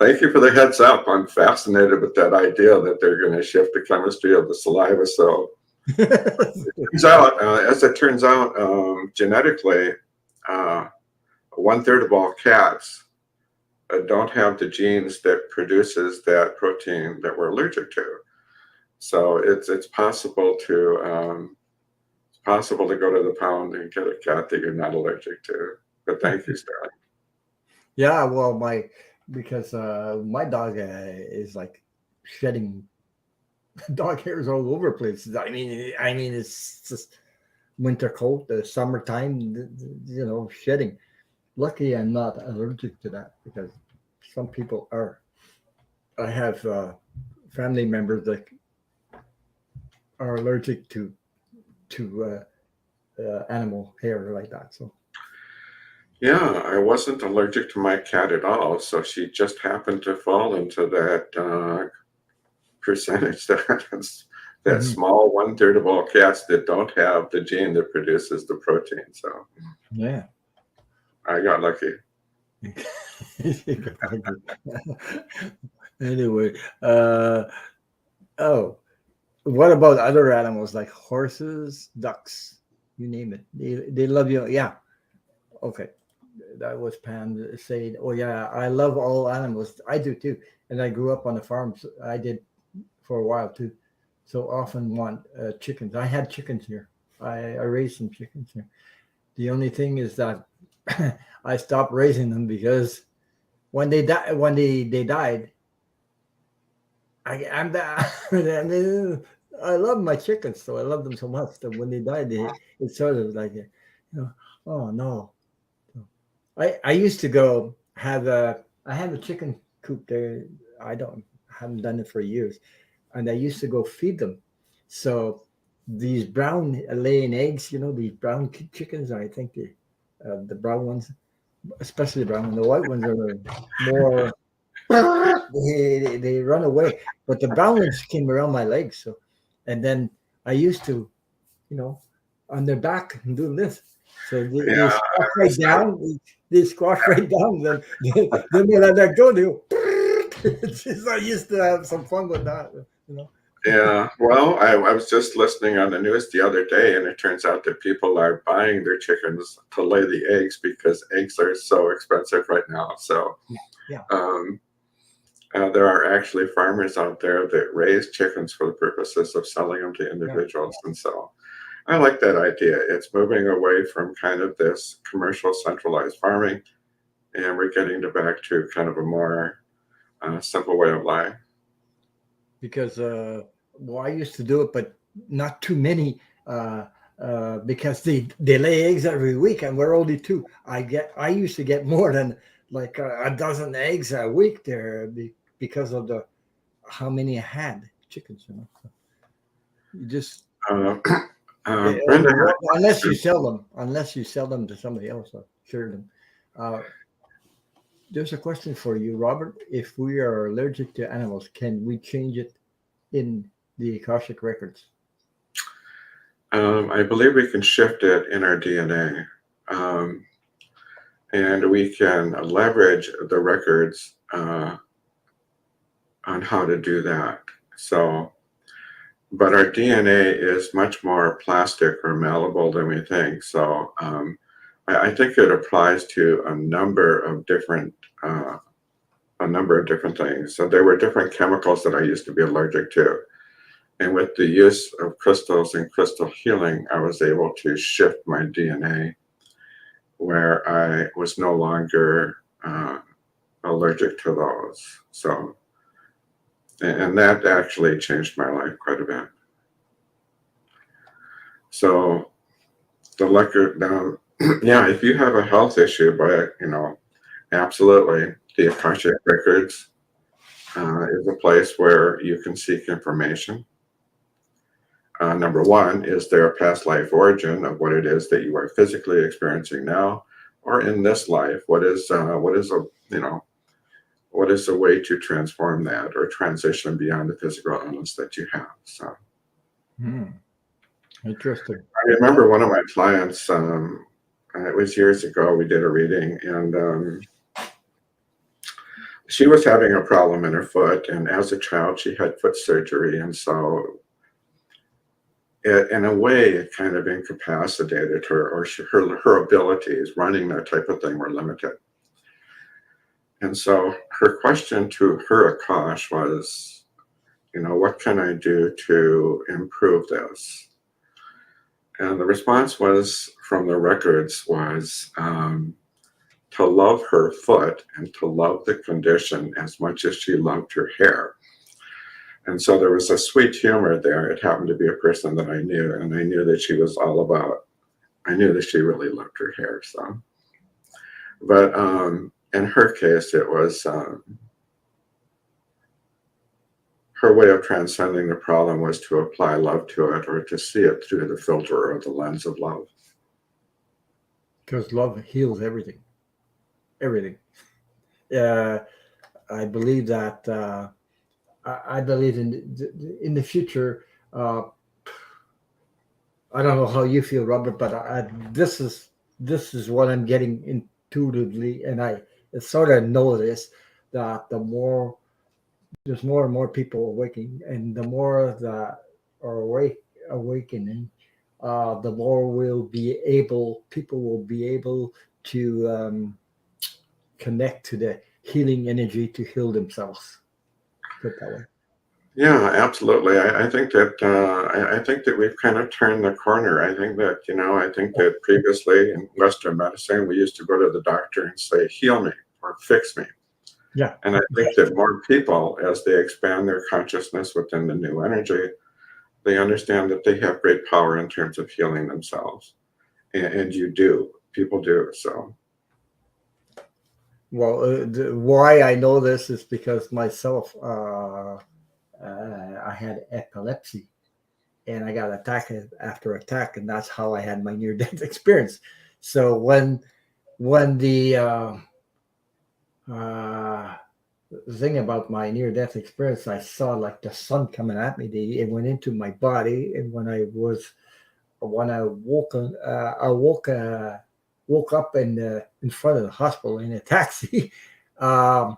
Speaker 2: Thank you for the heads up. I'm fascinated with that idea that they're going to shift the chemistry of the saliva. So turns out, as it turns out, genetically, uh, 1/3 of all cats don't have the genes that produces that protein that we're allergic to. So it's possible to go to the pound and get a cat that you're not allergic to. But thank you, Sterling.
Speaker 1: Yeah, well, because my dog is like shedding dog hairs all over the place. I mean, it's just winter cold, the summertime, shedding. Lucky I'm not allergic to that because some people are. I have family members that are allergic to animal hair like that. So
Speaker 2: Yeah, I wasn't allergic to my cat at all, so she just happened to fall into that percentage that
Speaker 1: mhm.
Speaker 2: small 1/3 of all cats that don't have the gene that produces the protein. So
Speaker 1: Yeah.
Speaker 2: I got lucky.
Speaker 1: Anyway, oh, what about other animals like horses, ducks, you name it? They love you. Yeah. Okay. That was Pam saying, "Oh yeah, I love all animals. I do too." And I grew up on a farm. So I did for a while too. So often want chickens. I had chickens here. I raised some chickens here. The only thing is that I stopped raising them because when they died, I'm the I love my chickens, so I love them so much that when they died, it's sort of like, oh no. I used to go have a I have a chicken coop there. I don't haven't done it for years, and I used to go feed them. So these brown laying eggs, these brown chickens. I think the brown ones, especially the brown ones. The white ones are more. They run away, but the brown ones came around my legs. So, and then I used to, you know, on their back and doing this. So they
Speaker 2: Yeah,
Speaker 1: squash right down. They squash right down. Then when I let go, they go. It's just, I used to have some fun with that.
Speaker 2: yeah. Well, I was just listening on the news the other day, and it turns out that people are buying their chickens to lay the eggs because eggs are so expensive right now. So
Speaker 1: Yeah,
Speaker 2: um, there are actually farmers out there that raise chickens for the purposes of selling them to
Speaker 1: yeah.
Speaker 2: individuals. And so I like that idea. It's moving away from kind of this commercial centralized farming, and we're getting back to kind of a more simple way of life.
Speaker 1: Because well, I used to do it, but not too many. Because they lay eggs every week, and we're only two. I used to get more than like a dozen eggs a week there because of the how many I had chickens. So you just
Speaker 2: Uh,
Speaker 1: on
Speaker 2: Brenda
Speaker 1: the
Speaker 2: had a
Speaker 1: unless you sell them to somebody else, share them. Uh, there's a question for you, Robert. If we are allergic to animals, can we change it in the Akashic records?
Speaker 2: I believe we can shift it in our DNA, and we can leverage the records on how to do that. So, but our DNA is much more plastic or malleable than we think. So, I think it applies to uh, a number of different things. So there were different chemicals that I used to be allergic to. And with the use of crystals and crystal healing, I was able to shift my DNA where I was no longer allergic to those. So, and that actually changed my life quite a bit. So, the liquor, yeah, if you have a health issue, but absolutely, the Akashic Records is a place where you can seek information. Number one, is there a past life origin of what it is that you are physically experiencing now, or in this life? What is a way to transform that or transition beyond the physical illness that you have? So
Speaker 1: Hmm. Interesting.
Speaker 2: I remember one of my clients. It was years ago. We did a reading, and she was having a problem in her foot, and as a child, she had foot surgery, and so in a way, it kind of incapacitated her, or her abilities running that type of thing were limited. And so her question to her Akash was, what can I do to improve this? And the response was from the records was to love her foot and to love the condition as much as she loved her hair. And so there was a sweet humor there. It happened to be a person that I knew, and I knew that she was all about, I knew that she really loved her hair. So, but in her case, it was her way of transcending the problem was to apply love to it, or to see it through the filter or the lens of love.
Speaker 1: Because love heals everything. Everything. Uh, I believe that. I believe in the future. I don't know how you feel, Robert, but this is what I'm getting intuitively, and I sort of know this, that the more there's more and more people awakening, and the more that are awakening, the more people will be able to connect to the healing energy to heal themselves. Put it that way.
Speaker 2: Yeah, absolutely. I think that I think that we've kind of turned the corner. I think that I think that previously in Western medicine we used to go to the doctor and say, "Heal me" or "Fix me."
Speaker 1: Yeah.
Speaker 2: And I think that more people, as they expand their consciousness within the new energy, they understand that they have great power in terms of healing themselves. And you do, people do. So,
Speaker 1: Well, why I know this is because myself, I had epilepsy, and I got attack after attack, and that's how I had my near death experience. So when uh, the thing about my near death experience, I saw like the sun coming at me. It went into my body, and when I woke, woke up in front of the hospital in a taxi. um,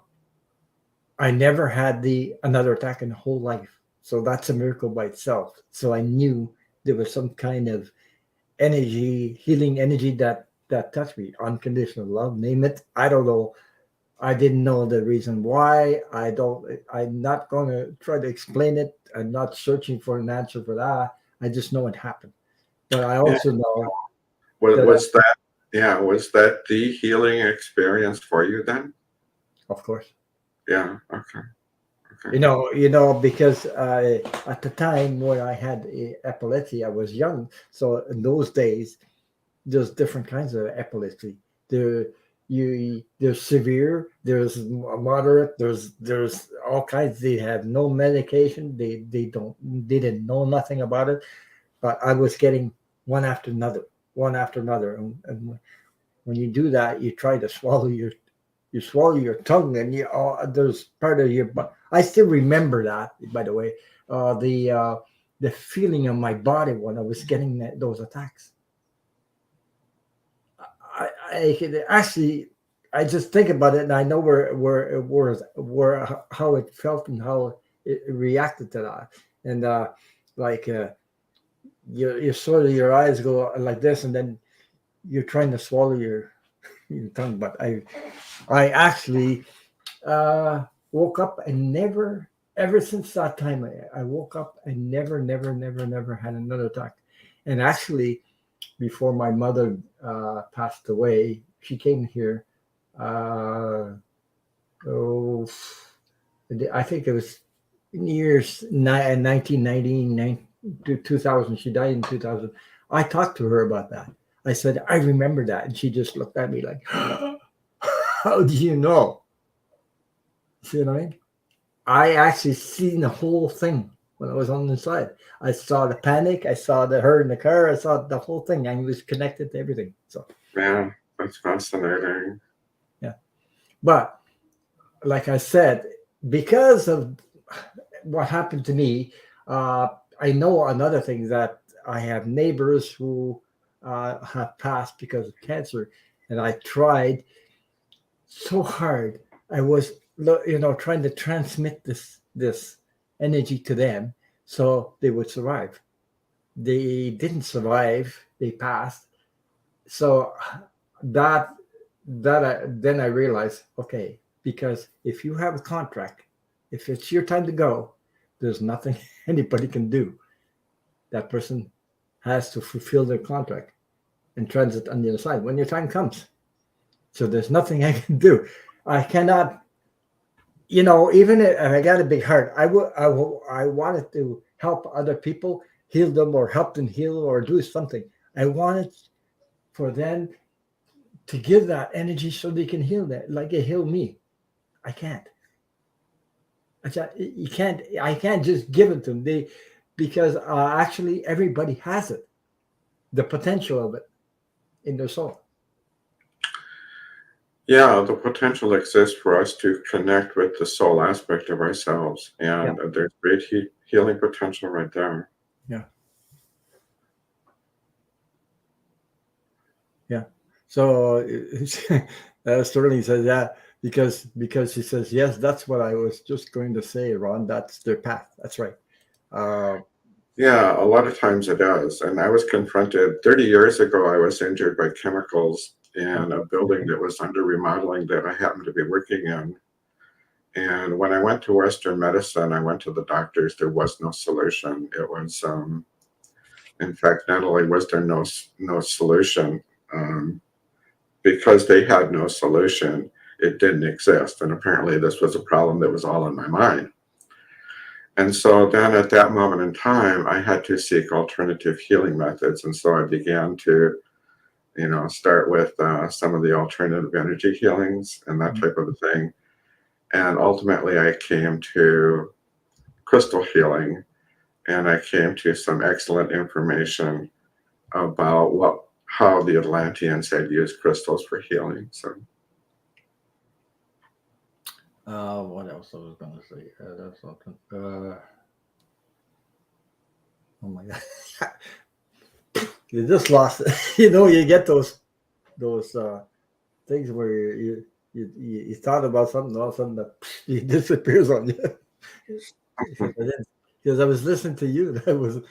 Speaker 1: I never had the another attack in the whole life. So that's a miracle by itself. So I knew there was some kind of energy, healing energy that touched me. Unconditional love, name it. I don't know. I didn't know the reason why. I don't. I'm not going to try to explain it. I'm not searching for an answer for that. I just know it happened. But I
Speaker 2: yeah,
Speaker 1: also know
Speaker 2: was,
Speaker 1: that,
Speaker 2: was that yeah, was that the healing experience for you then?
Speaker 1: of course,
Speaker 2: Yeah. Okay. Okay.
Speaker 1: because at the time when I had epilepsy, I was young. So in those days, there's different kinds of epilepsy. There, there's severe, there's moderate, there's all kinds. They have no medication. They didn't know nothing about it. But I was getting one after another, and when you do that, you try to swallow your tongue, and there's part of your. I still remember that, by the way, the feeling of my body when I was getting those attacks. Actually, I just think about it, and I know where how it felt and how it reacted to that, and like you sort of your eyes go like this, and then you're trying to swallow your tongue. But I actually woke up and never, ever since that time, I woke up and never had another attack. And actually, before my mother passed away, she came here. Uh, oh, I think it was in years 1990 to 2000. She died in 2000. I talked to her about that. I said, I remember that. And she just looked at me like, how do you know? See what I mean? I actually seen the whole thing when I was on the side. I saw the panic. I saw her in the car. I saw the whole thing. And it was connected to everything. So,
Speaker 2: Yeah, that's fascinating.
Speaker 1: yeah. But like I said, because of what happened to me, uh, I know another thing that I have neighbors who have passed because of cancer. And I tried so hard. I was trying to transmit this energy to them so they would survive. They didn't survive. They passed. So that then I realized, okay, because if you have a contract, if it's your time to go, there's nothing anybody can do. That person has to fulfill their contract and transit on the other side when your time comes. So there's nothing I can do. I cannot, even if I got a big heart, I wanted to help other people, heal them or help them heal or do something. I wanted for them to give that energy so they can heal that, like they heal me. I can't. You can't. I can't just give it to them. Because actually everybody has it, the potential of it in their soul.
Speaker 2: Yeah, the potential exists for us to connect with the soul aspect of ourselves,
Speaker 1: Yeah,
Speaker 2: and there's great healing potential right there.
Speaker 1: yeah, yeah. So Sterling says, yeah, because he says, yes, that's what I was just going to say, Ron. That's their path. That's right. Uh,
Speaker 2: Yeah, a lot of times it does. And I was confronted 30 years ago, I was injured by chemicals in a building that was under remodeling that I happened to be working in. And when I went to Western medicine, I went to the doctors, there was no solution. It was, in fact, not only was there no solution, um, because they had no solution, it didn't exist. And apparently, this was a problem that was all in my mind. And so then at that moment in time, I had to seek alternative healing methods. And so I began to, start with some of the alternative energy healings and that type of a thing. And ultimately, I came to crystal healing, and I came to some excellent information about how the Atlanteans had used crystals for healing. So
Speaker 1: what else I was going to say? That's something. Oh my God, you just lost it. You get those things where you thought about something, all of a sudden that it disappears on you. Because I was listening to you. I wasn't.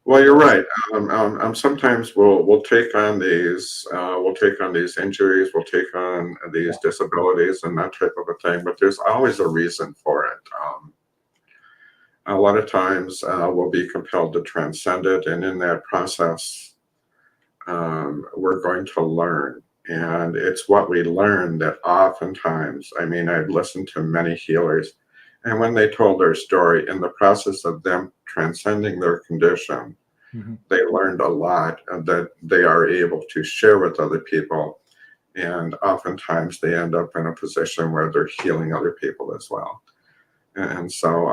Speaker 2: well, you're
Speaker 1: Uh,
Speaker 2: right. Sometimes we'll take on these injuries, we'll take on
Speaker 1: yeah.
Speaker 2: these disabilities and that type of a thing. But there's always a reason for it. A lot of times we'll be compelled to transcend it, and in that process, we're going to learn. And it's what we learn that oftentimes, I mean, I've listened to many healers, and when they told their story, in the process of them transcending their condition,
Speaker 1: Mhm.
Speaker 2: they learned a lot that they are able to share with other people. And oftentimes they end up in a position where they're healing other people as well. And so,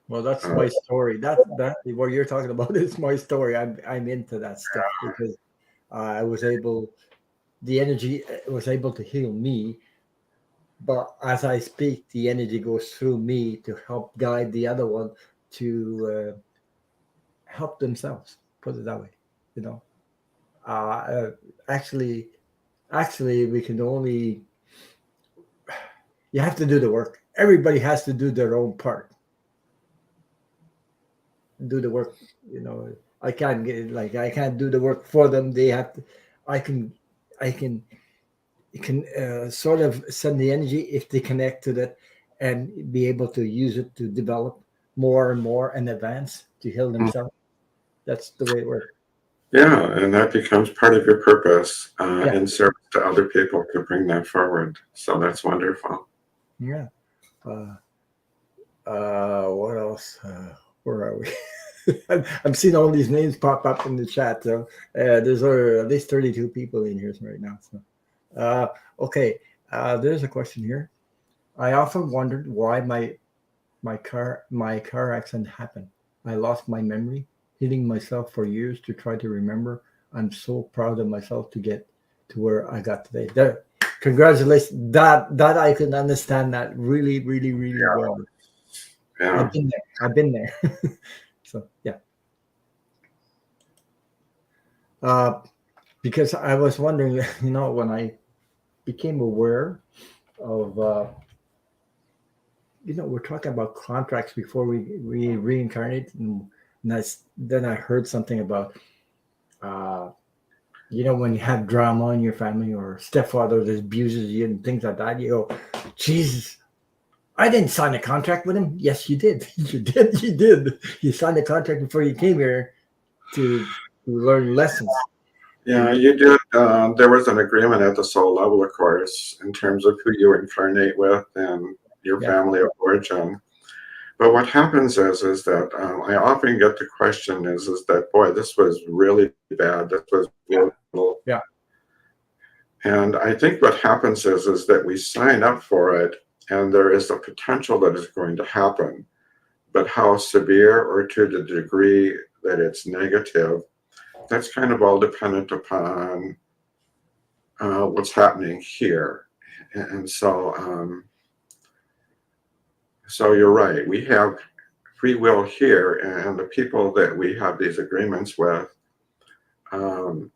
Speaker 1: Well, that's
Speaker 2: uh,
Speaker 1: my story. That what you're talking about is my story. I'm into that stuff because I was able. The energy was able to heal me, but as I speak, the energy goes through me to help guide the other one to help themselves. Put it that way, you know. Uh, uh, actually, actually, we can only. You have to do the work. Everybody has to do their own part. Do the work. You know, I can't get like I can't do the work for them. They have to. I can. I can. You can sort of send the energy if they connect to that and be able to use it to develop more and more and advance to heal themselves. That's the way it works.
Speaker 2: yeah, and that becomes part of your purpose
Speaker 1: Yeah,
Speaker 2: in service to other people to bring that forward. So that's wonderful.
Speaker 1: yeah. Uh, what else? Where are we? I'm seeing all these names pop up in the chat. So there's at least 32 people in here right now. So, uh, okay, there's a question here. I often wondered why my car accident happened. I lost my memory, hitting myself for years to try to remember. I'm so proud of myself to get to where I got today. There, congratulations. That I can understand that really, really, really well.
Speaker 2: Yeah.
Speaker 1: I've been there. I've been there. So yeah, uh, because I was wondering, when I became aware of, we're talking about contracts before we reincarnate, and then I heard something about, uh, when you have drama in your family or stepfather that abuses you and things like that, you go, Jesus, I didn't sign a contract with him. Yes, you did. You did. You did. You signed a contract before you came here to learn lessons.
Speaker 2: Yeah, you did. There was an agreement at the soul level, of course, in terms of who you incarnate with and your
Speaker 1: Yeah.
Speaker 2: family of origin. But what happens is that I often get the question is that, boy, this was really bad. This was
Speaker 1: Yeah.
Speaker 2: brutal.
Speaker 1: Yeah.
Speaker 2: And I think what happens is that we sign up for it, and there is a potential that is going to happen. But how severe or to the degree that it's negative, that's kind of all dependent upon what's happening here. And so you're right. We have free will here, and the people that we have these agreements with, um,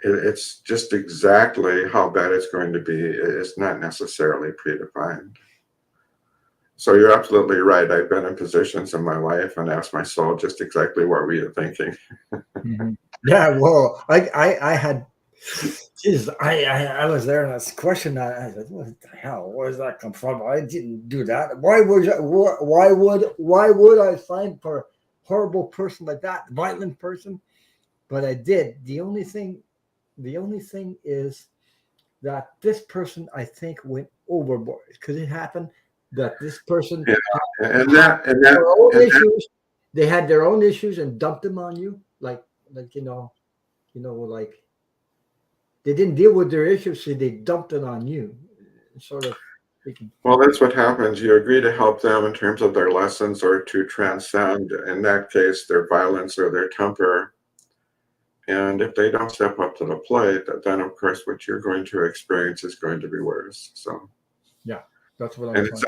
Speaker 2: it's just exactly how bad it's going to be. It's not necessarily predefined. So you're absolutely right. I've been in positions in my life and asked my soul just exactly what were you thinking.
Speaker 1: Mhm. Yeah. Well, I had, Jesus, I was there and I questioned that. I said, "What the hell? Where does that come from? I didn't do that. Why would I sign for a horrible person like that, violent person?" But I did. The only thing is that this person, I think, went overboard because it happened that this person
Speaker 2: Yeah, and
Speaker 1: had
Speaker 2: that and that
Speaker 1: their own
Speaker 2: and that
Speaker 1: issues. They had their own issues and dumped them on you, like like they didn't deal with their issues, so they dumped it on you, sort of speaking.
Speaker 2: well, that's what happens. You agree to help them in terms of their lessons or to transcend, in that case, their violence or their temper. And if they don't step up to the plate, then of course what you're going to experience is going to be worse. So,
Speaker 1: Yeah, that's what I'm
Speaker 2: and it's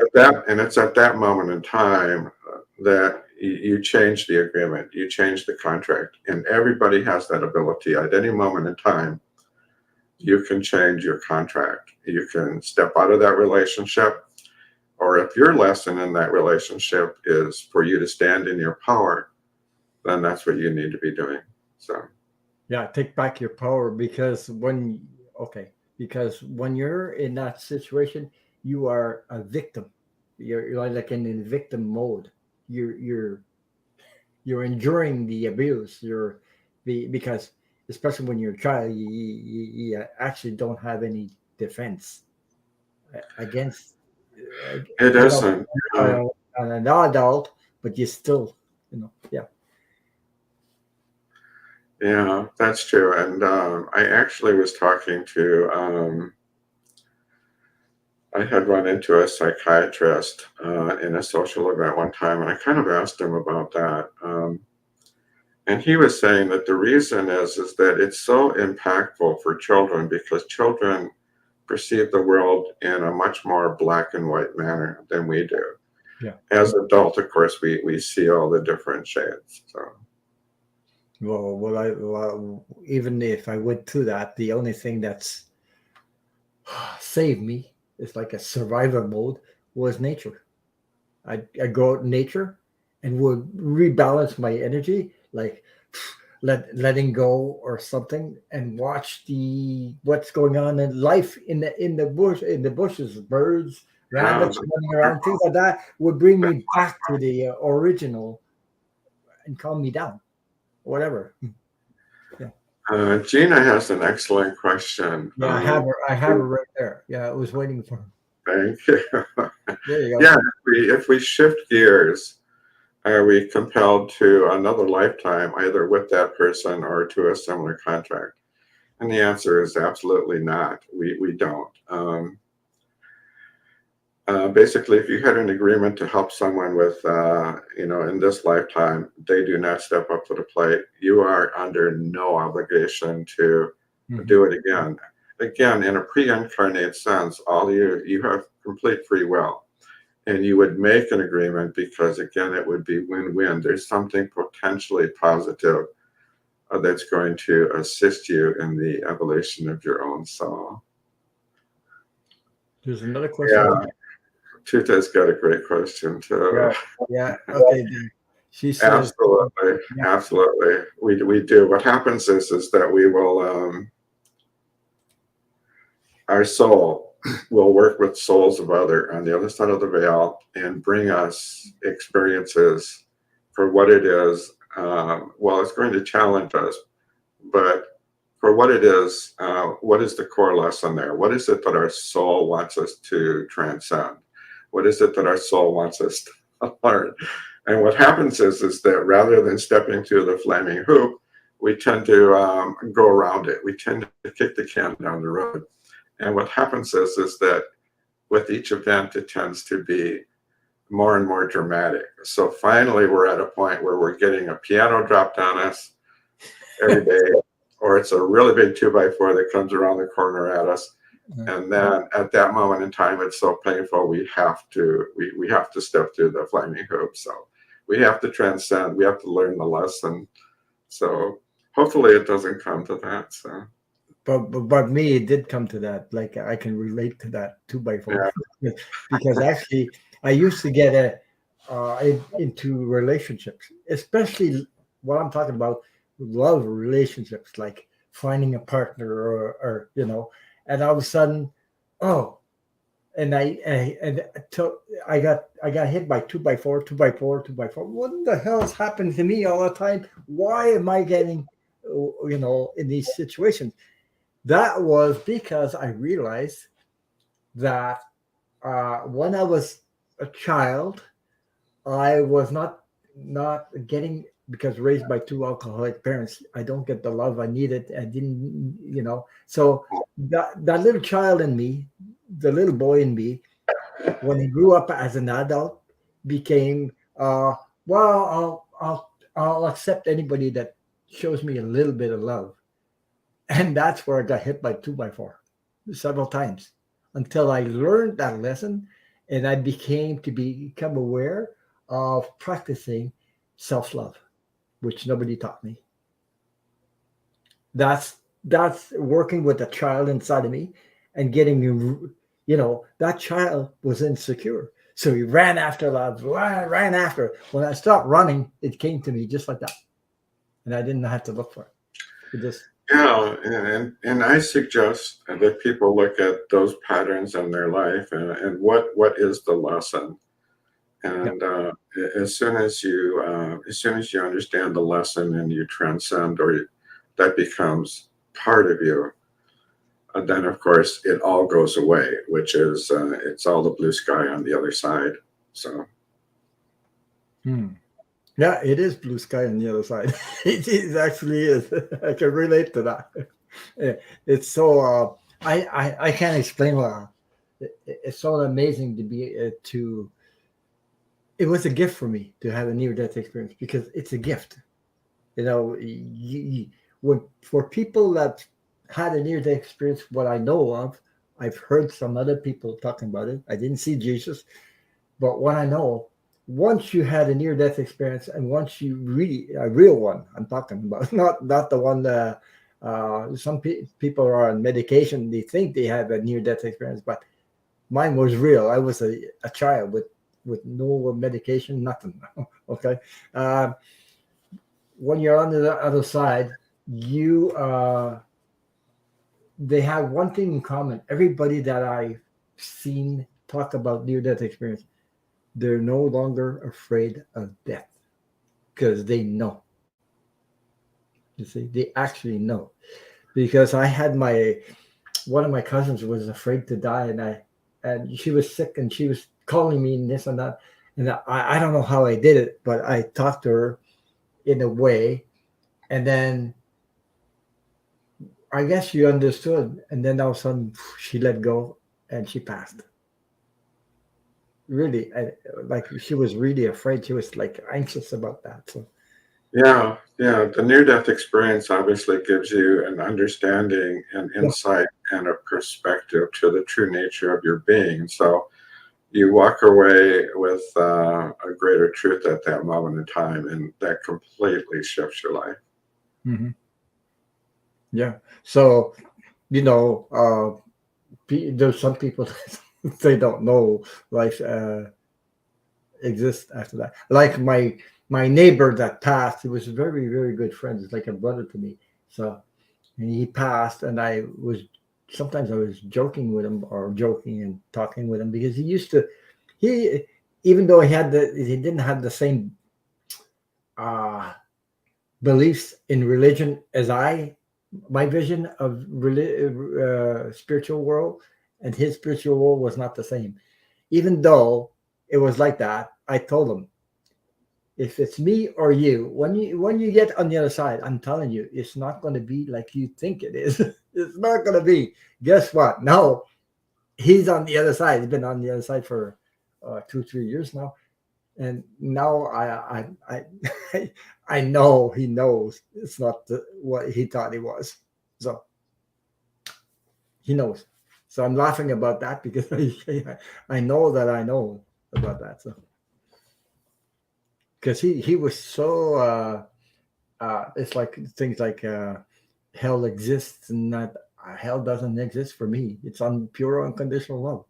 Speaker 1: trying.
Speaker 2: at that moment in time that you change the agreement, you change the contract, and everybody has that ability at any moment in time. You can change your contract. You can step out of that relationship, or if your lesson in that relationship is for you to stand in your power, then that's what you need to be doing. So,
Speaker 1: Yeah, take back your power because when you're in that situation, you are a victim. You're like in victim mode. You're enduring the abuse. Because especially when you're a child, you actually don't have any defense against, uh,
Speaker 2: it
Speaker 1: you know,
Speaker 2: isn't. Uh,
Speaker 1: uh, an adult, but you still, yeah.
Speaker 2: Yeah, that's true. And I actually was talking to, I had run into a psychiatrist in a social event one time, and I kind of asked him about that. And he was saying that the reason is that it's so impactful for children because children perceive the world in a much more black and white manner than we do.
Speaker 1: Yeah.
Speaker 2: As adults, of course, we see all the different shades. So.
Speaker 1: Even if I went through that, the only thing that's saved me, it's like a survivor mode, was nature. I go out in nature and would rebalance my energy, like letting go or something, and watch the what's going on in life in the bushes, birds,
Speaker 2: Yeah,
Speaker 1: rabbits running around, things like that would bring me back to the original and calm me down, whatever. Yeah.
Speaker 2: Gina has an excellent question.
Speaker 1: Yeah, I have her right there. Yeah, I was waiting for her.
Speaker 2: Thank you.
Speaker 1: There you
Speaker 2: Yeah,
Speaker 1: go.
Speaker 2: if we shift gears, are we compelled to another lifetime, either with that person or to a similar contract? And the answer is absolutely not. We don't. Basically, if you had an agreement to help someone with, in this lifetime, they do not step up to the plate, you are under no obligation to
Speaker 1: Hmm.
Speaker 2: do it again. Again, in a pre-incarnate sense, all you have complete free will, and you would make an agreement because again, it would be win-win. There's something potentially positive that's going to assist you in the evolution of your own soul.
Speaker 1: There's another question
Speaker 2: Yeah,
Speaker 1: here.
Speaker 2: Tuta's got a great question too.
Speaker 1: Yeah, yeah. Okay. She says,
Speaker 2: Absolutely,
Speaker 1: yeah.
Speaker 2: absolutely. We do. What happens is that we will our soul will work with souls of other on the other side of the veil and bring us experiences for what it is. Well, it's going to challenge us, but for what it is, what is the core lesson there? What is it that our soul wants us to transcend? What is it that our soul wants us to learn? And what happens is that rather than stepping through the flaming hoop, we tend to go around it. We tend to kick the can down the road. And what happens is that with each event, it tends to be more and more dramatic. So finally, we're at a point where we're getting a piano dropped on us every day, or it's a really big 2x4 that comes around the corner at us. And then at that moment in time, it's so painful, we have to step through the flaming hoop. So we have to transcend, we have to learn the lesson. So hopefully it doesn't come to that. So
Speaker 1: But me, it did come to that. Like I can relate to that 2x4
Speaker 2: yeah,
Speaker 1: because actually I used to get into relationships, especially what I'm talking about, love relationships, like finding a partner or and all of a sudden, oh, and I got hit by 2x4, 2x4, 2x4. What the hell is happening to me all the time? Why am I getting in these situations? That was because I realized that when I was a child, I was not getting, because raised by two alcoholic parents. I don't get the love I needed. I didn't. So that little child in me, the little boy in me, when he grew up as an adult, became well, I'll accept anybody that shows me a little bit of love. And that's where I got hit by 2x4 several times until I learned that lesson and I become aware of practicing self love, which nobody taught me. That's working with the child inside of me and that child was insecure. So he ran after love, ran after. When I stopped running, it came to me just like that. And I didn't have to look for it. It just,
Speaker 2: yeah, and I suggest that people look at those patterns in their life and what is the lesson.
Speaker 1: yeah.
Speaker 2: And as soon as you understand the lesson and you transcend, that becomes part of you, then of course it all goes away, which is it's all the blue sky on the other side. So
Speaker 1: Hmm. Yeah, it is blue sky on the other side. It actually is. I can relate to that. It's so I can't explain what it's so amazing to be to. It was a gift for me to have a near death experience because it's a gift. When for people that had a near death experience, what I know of, I've heard some other people talking about it. I didn't see Jesus, but what I know, once you had a near death experience, and once you really a real one, I'm talking about, not the one that some people are on medication. They think they have a near death experience, but mine was real. I was a child with no medication, nothing. Okay, uh, when you're on the other side, you they have one thing in common. Everybody that I've seen talk about near death experience, they're no longer afraid of death because they know. You see, they actually know. Because I had my one of my cousins was afraid to die, and she was sick, and she was calling me and this and that, and I don't know how I did it, but I talked to her in a way, and then I guess she understood, and then all of a sudden she let go and she passed. Really, like she was really afraid. She was like anxious about that. So
Speaker 2: yeah, yeah, the near death experience obviously gives you an understanding and
Speaker 1: yeah,
Speaker 2: insight and a perspective to the true nature of your being. So you walk away with a greater truth at that moment in time, and that completely shifts your life.
Speaker 1: hmm yeah. So there's some people. They don't know life exists after that. Like my neighbor that passed, he was very very good friends. It's like a brother to me. So and he passed, and I was sometimes I was joking with him or joking and talking with him because he used to he even though he didn't have the same uh beliefs in religion as I my vision of spiritual world and his spiritual world was not the same. Even though it was like that, I told him if it's me or you, when you get on the other side, I'm telling you, it's not going to be like you think it is. It's not going to be. Guess what? Now he's on the other side. He's been on the other side for 2 3 years now, and now I I know he knows it's not what he thought it was. So he knows. So I'm laughing about that because I know that I know about that. So because he was so it's like things like hell exists and not hell doesn't exist for me. It's on pure unconditional love.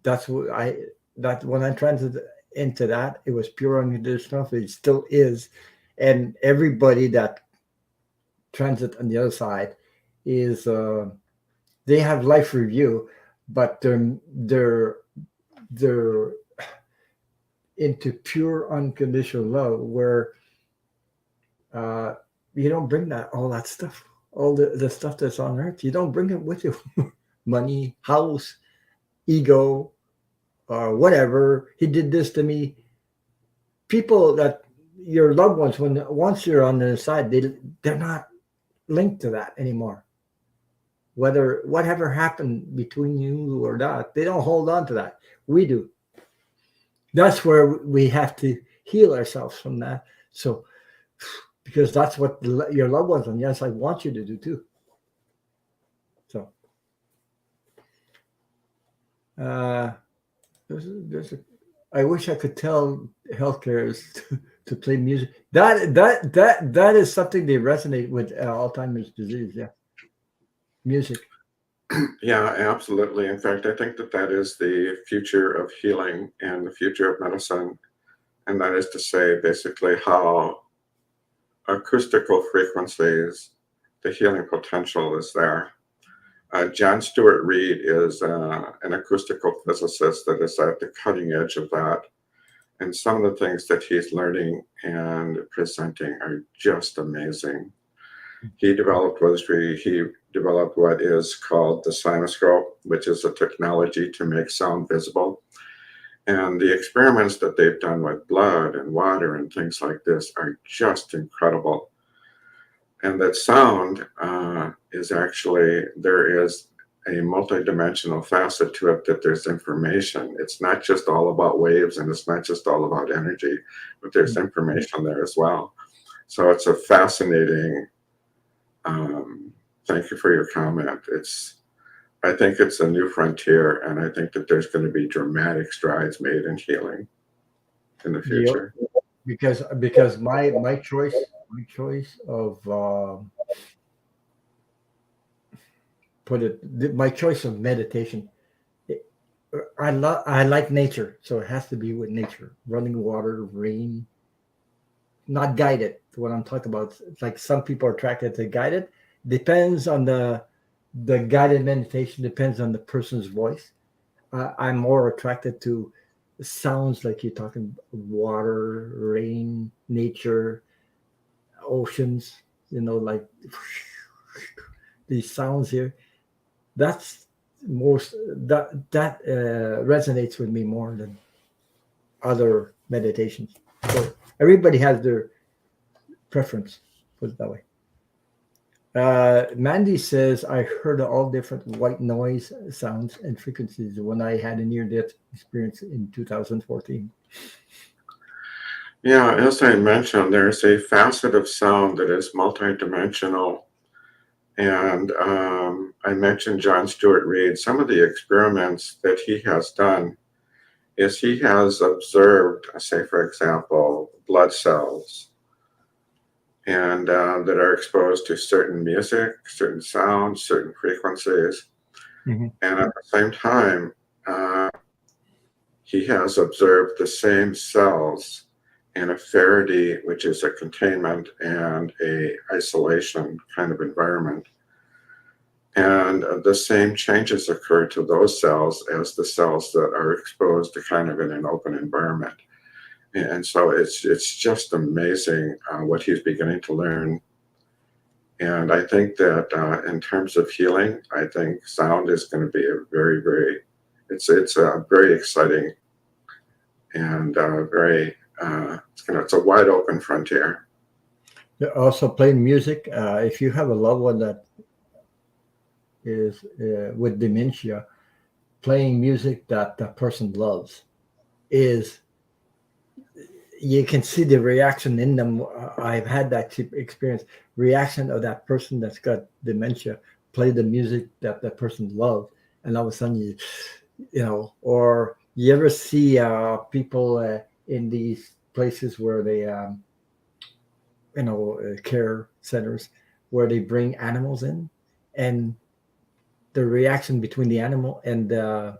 Speaker 1: That's what I that when I transited into that, it was pure unconditional love. It still is, and everybody that transit on the other side is they have life review, but they're into pure unconditional love where uh, you don't bring that all that stuff, all the stuff that's on earth. You don't bring it with you. Money, house, ego, or whatever. He did this to me. People that your loved ones, when once you're on the side, they're not linked to that anymore. Whether whatever happened between you or not, they don't hold on to that. We do. That's where we have to heal ourselves from that. So because that's what your loved ones on the other side want you to do too. So uh, there's a, I wish I could tell healthcare is to play music. That is something they resonate with Alzheimer's disease. Yeah, music.
Speaker 2: Yeah, absolutely. In fact, I think that that is the future of healing and the future of medicine. And that is to say, basically, how acoustical frequencies, the healing potential is there. John Stewart Reed is an acoustical physicist that is at the cutting edge of that. And some of the things that he's learning and presenting are just amazing. He developed what is called the Sinoscope, which is a technology to make sound visible. And the experiments that they've done with blood and water and things like this are just incredible. And that sound is actually, there is a multidimensional facet to it, that there's information. It's not just all about waves and it's not just all about energy, but there's information there as well. So it's a fascinating, thank you for your comment. I think it's a new frontier, and I think that there's going to be dramatic strides made in healing in the
Speaker 1: Yep.
Speaker 2: future.
Speaker 1: Because my choice of put it my choice of meditation. it- I like nature, so it has to be with nature, running water, rain, not guided. What I'm talking about, it's like some people are attracted to guided. Depends on the guided meditation. Depends on the person's voice. I'm more attracted to sounds like you're talking water, rain, nature, oceans. Like these sounds here. That's most that resonates with me more than other meditations. So everybody has their preference. Put it that way. Mandy says, I heard all different white noise sounds and frequencies when I had a near death experience in 2014.
Speaker 2: Yeah, as I mentioned, there's a facet of sound that is multidimensional. And I mentioned John Stewart Reed. Some of the experiments that he has done is he has observed, say, for example, blood cells and that are exposed to certain music, certain sounds, certain frequencies.
Speaker 1: Mhm.
Speaker 2: And at the same time, uh, he has observed the same cells in a Faraday, which is a containment and a isolation kind of environment. And the same changes occur to those cells as the cells that are exposed to kind of in an open environment. And so it's just amazing what he's beginning to learn. And I think that in terms of healing, I think sound is going to be a it's a very exciting and very it's a wide open frontier.
Speaker 1: Also, playing music. If you have a loved one that is with dementia, playing music that the person loves is, you can see the reaction in them. I've had that experience. Reaction of that person that's got dementia. Play the music that that person loves, and all of a sudden or you ever see people in these places where they care centers where they bring animals in, and the reaction between the animal and the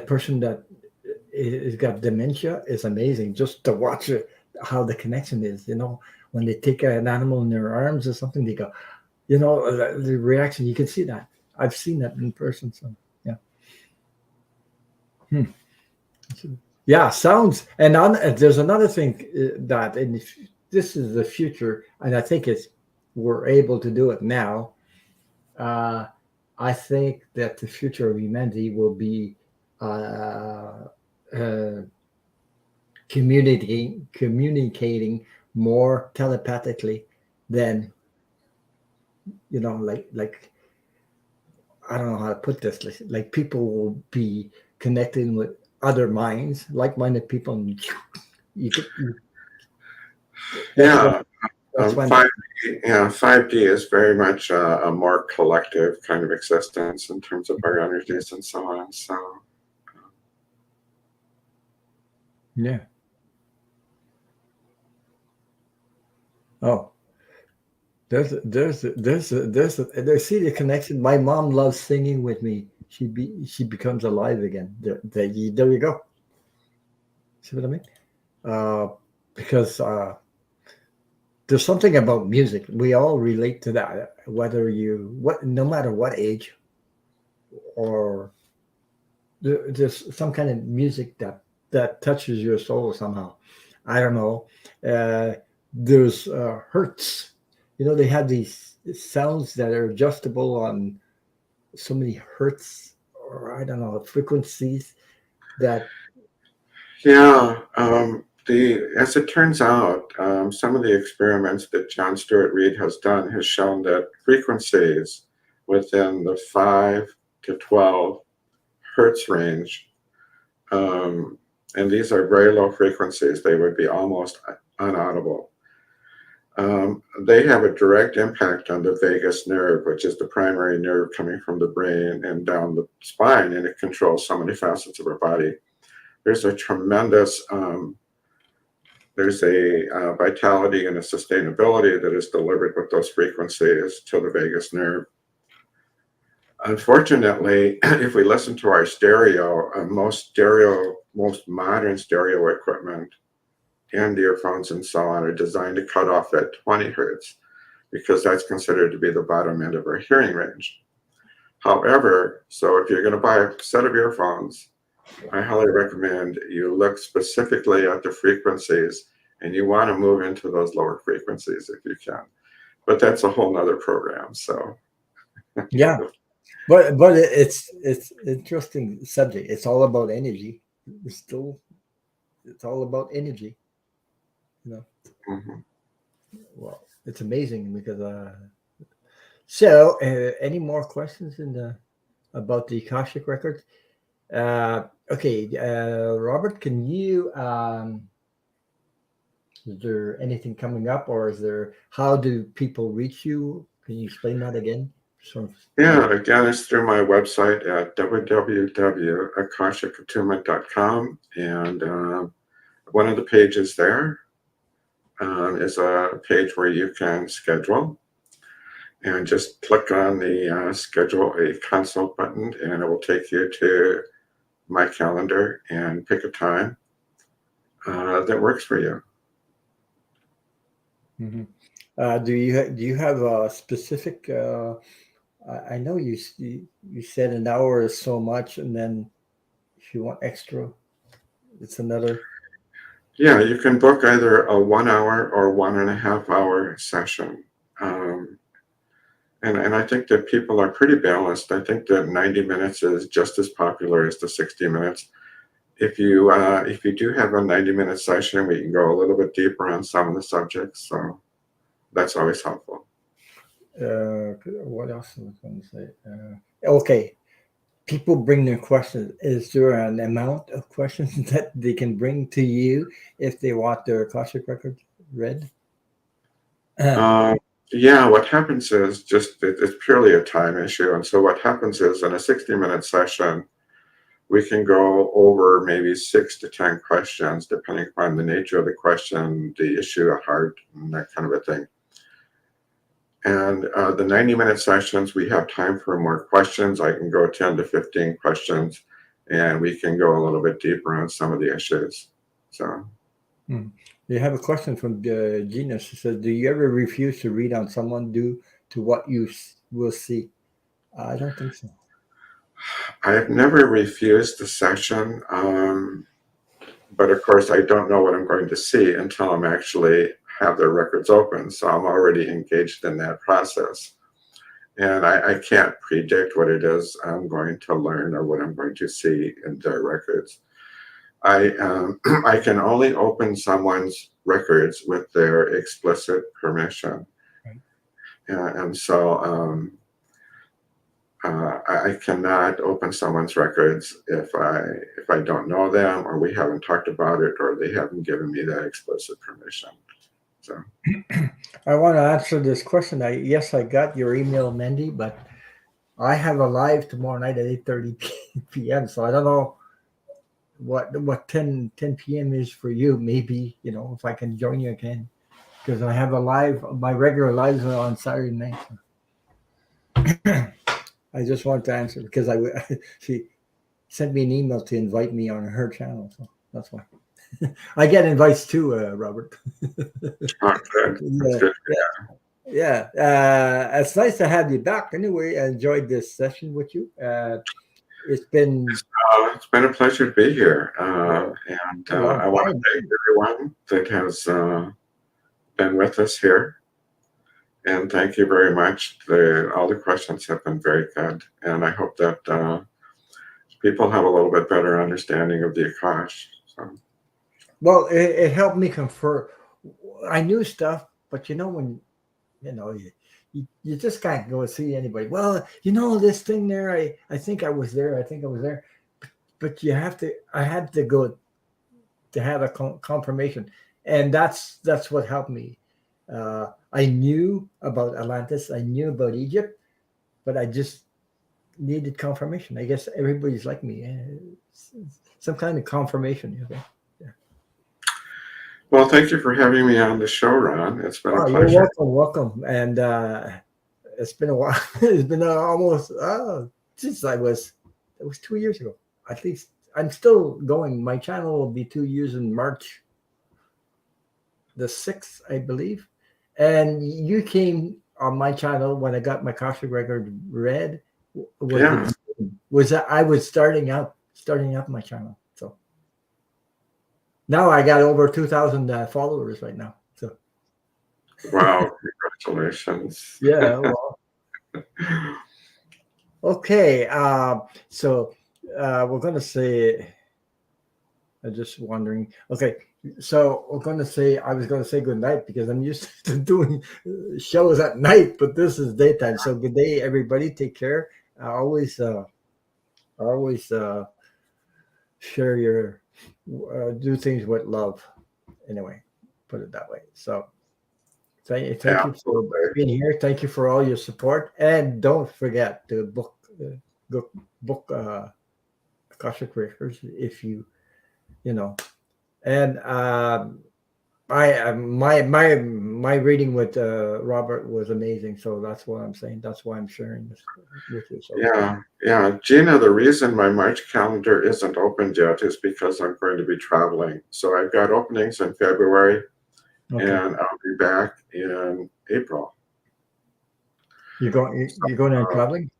Speaker 1: person that is got dementia is amazing. Just to watch it, how the connection is. When they take an animal in their arms or something, they go. The reaction. You can see that. I've seen that in person. So yeah. Hmm. Yeah, sounds. And there's another thing that, and if this is the future, and I think we're able to do it now. Uh, I think that the future of humanity will be uh, uh, communicating more telepathically than like I don't know how to put this. Like people will be connecting with other minds, like-minded people, and that's what
Speaker 2: Yeah,
Speaker 1: that's when.
Speaker 2: 5D, yeah, 5D is very much a more collective kind of existence in terms of our energies and so on. So
Speaker 1: Yeah. Oh, there's see the connection. My mom loves singing with me. She becomes alive again. There you go. See what I mean? Uh, because there's something about music. We all relate to that, whether no matter what age, or there's some kind of music that touches your soul somehow. I don't know. There's hertz. They have these sounds that are adjustable on so many hertz, or I don't know, frequencies that.
Speaker 2: yeah, the as it turns out, some of the experiments that John Stuart Reid has done has shown that frequencies within the 5 to 12 hertz range, um, and these are very low frequencies, they would be almost unaudible. They have a direct impact on the vagus nerve, which is the primary nerve coming from the brain and down the spine, and it controls so many facets of our body. There's a tremendous, there's a vitality and a sustainability that is delivered with those frequencies to the vagus nerve. Unfortunately, if we listen to our stereo, most modern stereo equipment and earphones and so on are designed to cut off at 20 hertz because that's considered to be the bottom end of our hearing range. However, so if you're going to buy a set of earphones, I highly recommend you look specifically at the frequencies and you want to move into those lower frequencies if you can. But that's a whole nother program. So
Speaker 1: Yeah, but it's interesting subject. It's all about energy. It's all about energy. You know.
Speaker 2: mhm.
Speaker 1: Well, it's amazing because any more questions about the Akashic records? Okay, Robert, can you is there anything coming up, or how do people reach you? Can you explain that again? Sort of.
Speaker 2: Yeah, again, it's through my website at www.akashicattunement.com. And one of the pages there is a page where you can schedule. and just click on the schedule a consult button, and it will take you to my calendar and pick a time that works for you.
Speaker 1: Mhm. Do you have a specific? I know you said an hour is so much, and then if you want extra, it's another.
Speaker 2: Yeah, you can book either a 1 hour or 1.5 hour session. Um, and I think that people are pretty balanced. I think that 90 minutes is just as popular as the 60 minutes. If you do have a 90-minute session, we can go a little bit deeper on some of the subjects. So that's always helpful.
Speaker 1: What else was I going to say? Okay, people bring their questions. Is there an amount of questions that they can bring to you if they want their Akashic record read?
Speaker 2: Um, yeah, what happens is it's purely a time issue. And so what happens is in a 60-minute session, we can go over maybe 6 to 10 questions, depending upon the nature of the question, the issue at heart, and that kind of a thing. And the 90-minute sessions, we have time for more questions. I can go 10 to 15 questions, and we can go a little bit deeper on some of the issues. So,
Speaker 1: Hmm. You have a question from Gina. She says, "Do you ever refuse to read on someone due to what you will see?" I don't think so.
Speaker 2: I have never refused a session, but of course, I don't know what I'm going to see until I'm actually have their records open. So I'm already engaged in that process. And I can't predict what it is I'm going to learn or what I'm going to see in their records. I can only open someone's records with their explicit permission,
Speaker 1: Right.
Speaker 2: and so I cannot open someone's records if I don't know them or we haven't talked about it or they haven't given me that explicit permission. So
Speaker 1: I want to answer this question. Yes, I got your email, Mandy, but I have a live tomorrow night at 8:30 p.m. So I don't know what 10 p.m. is for you. Maybe if I can join you again because I have a live. My regular lives are on Saturday night. I just want to answer because she sent me an email to invite me on her channel, so that's why. I get invites too, Robert.
Speaker 2: oh, good. That's
Speaker 1: Yeah,
Speaker 2: good.
Speaker 1: yeah. It's nice to have you back. Anyway, I enjoyed this session with you. It's been
Speaker 2: It's been a pleasure to be here, and
Speaker 1: a long
Speaker 2: I want to
Speaker 1: time.
Speaker 2: thank everyone that has been with us here. And thank you very much. All the questions have been very good, and I hope that people have a little bit better understanding of the Akash. So,
Speaker 1: Well, it helped me confirm. I knew stuff, but when you just can't go and see anybody. Well, this thing there. I think I was there. I think I was there. But you have to. I had to go to have a confirmation, and that's what helped me. I knew about Atlantis. I knew about Egypt, but I just needed confirmation. I guess everybody's like me. Some kind of confirmation. Okay. Yeah.
Speaker 2: well, thank you for having me on the show, Ron. It's been a
Speaker 1: Oh, you're
Speaker 2: pleasure.
Speaker 1: welcome. Welcome. And it's been a while. It's been almost since it was 2 years ago. At least I'm still going. My channel will be 2 years in March the 6th, I believe. And you came on my channel when I got my Kasha record read. Was
Speaker 2: Yeah.
Speaker 1: the was that I was starting up my channel. So now I got over 2,000 followers right now. So
Speaker 2: Wow. Congratulations.
Speaker 1: yeah, well, okay. So we're gonna say. I'm just wondering. Okay, so we're gonna say I was gonna say good night because I'm used to doing shows at night, but this is daytime. So good day, everybody. Take care. Always share your do things with love. Anyway, put it that way. So thank you for
Speaker 2: Absolutely.
Speaker 1: being here. Thank you for all your support, and don't forget to book Akashic Records if you know. And My reading with Robert was amazing, so that's what I'm saying. That's why I'm sharing this with you. So
Speaker 2: Yeah, yeah. Gina, the reason my March calendar isn't opened yet is because I'm going to be traveling. So I've got openings in February
Speaker 1: okay,
Speaker 2: and I'll be back in April. So
Speaker 1: you're going on
Speaker 2: uh,
Speaker 1: traveling.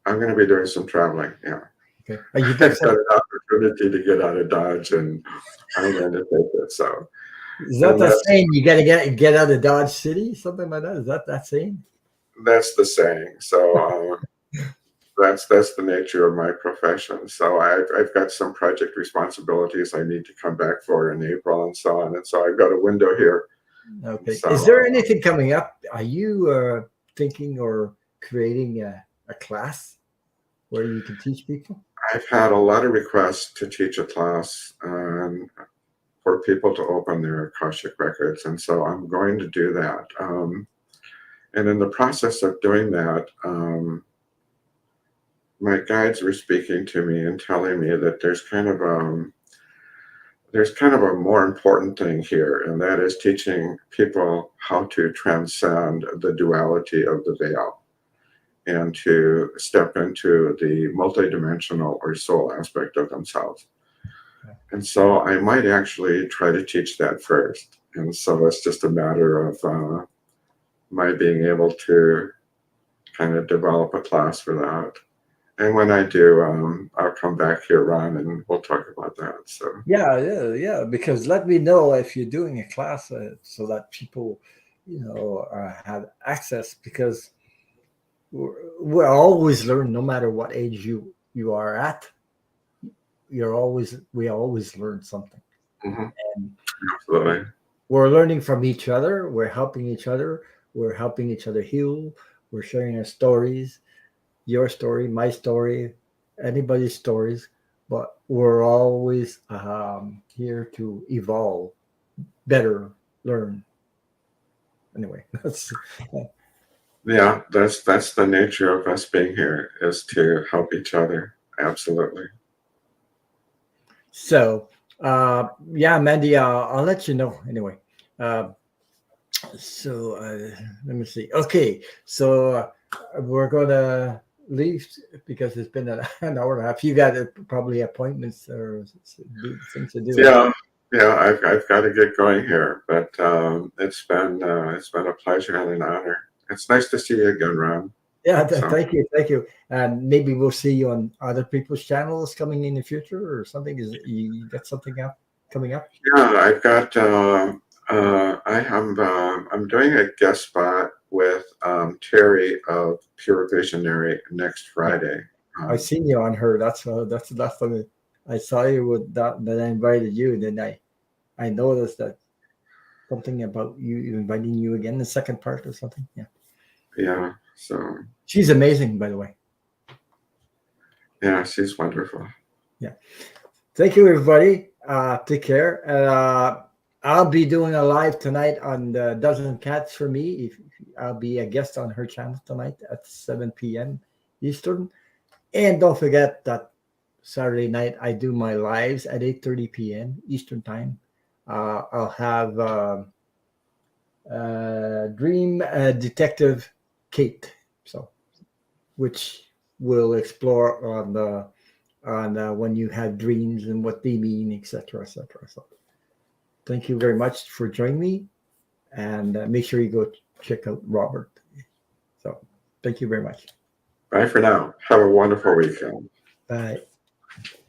Speaker 2: I'm going to be doing some traveling. Yeah.
Speaker 1: Okay, you get
Speaker 2: I've
Speaker 1: some.
Speaker 2: got an opportunity to get out of Dodge and I'm going to take it. So,
Speaker 1: Is that
Speaker 2: and
Speaker 1: that saying? You got to get out of Dodge City, something like that. Is that saying?
Speaker 2: that's the saying. So, that's the nature of my profession. So I've got some project responsibilities I need to come back for in April and so on. And so I've got a window here.
Speaker 1: Okay.
Speaker 2: So
Speaker 1: Is there anything coming up? Are you thinking or creating a class where you can teach people?
Speaker 2: I've had a lot of requests to teach a class for people to open their Akashic records. And so I'm going to do that. And in the process of doing that, my guides were speaking to me and telling me that there's kind of a more important thing here, and that is teaching people how to transcend the duality of the veil and to step into the multidimensional or soul aspect of themselves. And so I might actually try to teach that first. And so it's just a matter of my being able to kind of develop a class for that. And when I do, I'll come back here, Ron, and we'll talk about that. So,
Speaker 1: Yeah. Because let me know if you're doing a class so that people, have access. Because we always learn, no matter what age you are at. We always learn something,
Speaker 2: mhm,
Speaker 1: and
Speaker 2: absolutely.
Speaker 1: we're learning from each other. We're helping each other. We're helping each other heal. We're sharing our stories, your story, my story, anybody's stories. But we're always here to evolve, better, learn. Anyway, that's
Speaker 2: Yeah, that's the nature of us being here is to help each other. Absolutely.
Speaker 1: so. Yeah, Mandy, I'll let you know anyway. Uh, So let me see. Okay, so we're gonna leave because it's been an hour and a half. You got probably appointments or things to do.
Speaker 2: Yeah, yeah. I've got to get going here, but it's been a pleasure and an honor. It's nice to see you again, Ron.
Speaker 1: Yeah,
Speaker 2: So
Speaker 1: thank you, and maybe we'll see you on other people's channels coming in the future or something. Is you got something up coming up?
Speaker 2: yeah, I've got I'm doing a guest spot with Terry of Pure Visionary next
Speaker 1: Yeah,
Speaker 2: Friday.
Speaker 1: I've
Speaker 2: Um,
Speaker 1: seen you on her. That's funny. I saw you with that. Then I invited you. Then I noticed that something about you inviting you again, the second part or something. Yeah.
Speaker 2: yeah, so
Speaker 1: She's amazing, by the way.
Speaker 2: yeah, she's wonderful.
Speaker 1: Yeah. Thank you, everybody. Take care. I'll be doing a live tonight on the Dozen Cats for me. If I'll be a guest on her channel tonight at 7 p.m. Eastern. And don't forget that Saturday night I do my lives at 8:30 p.m. Eastern time. I'll have Dream Detective Kate. So which will explore on when you have dreams and what they mean, etc., etc. So, thank you very much for joining me, and make sure you go check out Robert. So, thank you very much.
Speaker 2: Bye for now. Have a wonderful weekend.
Speaker 1: Bye.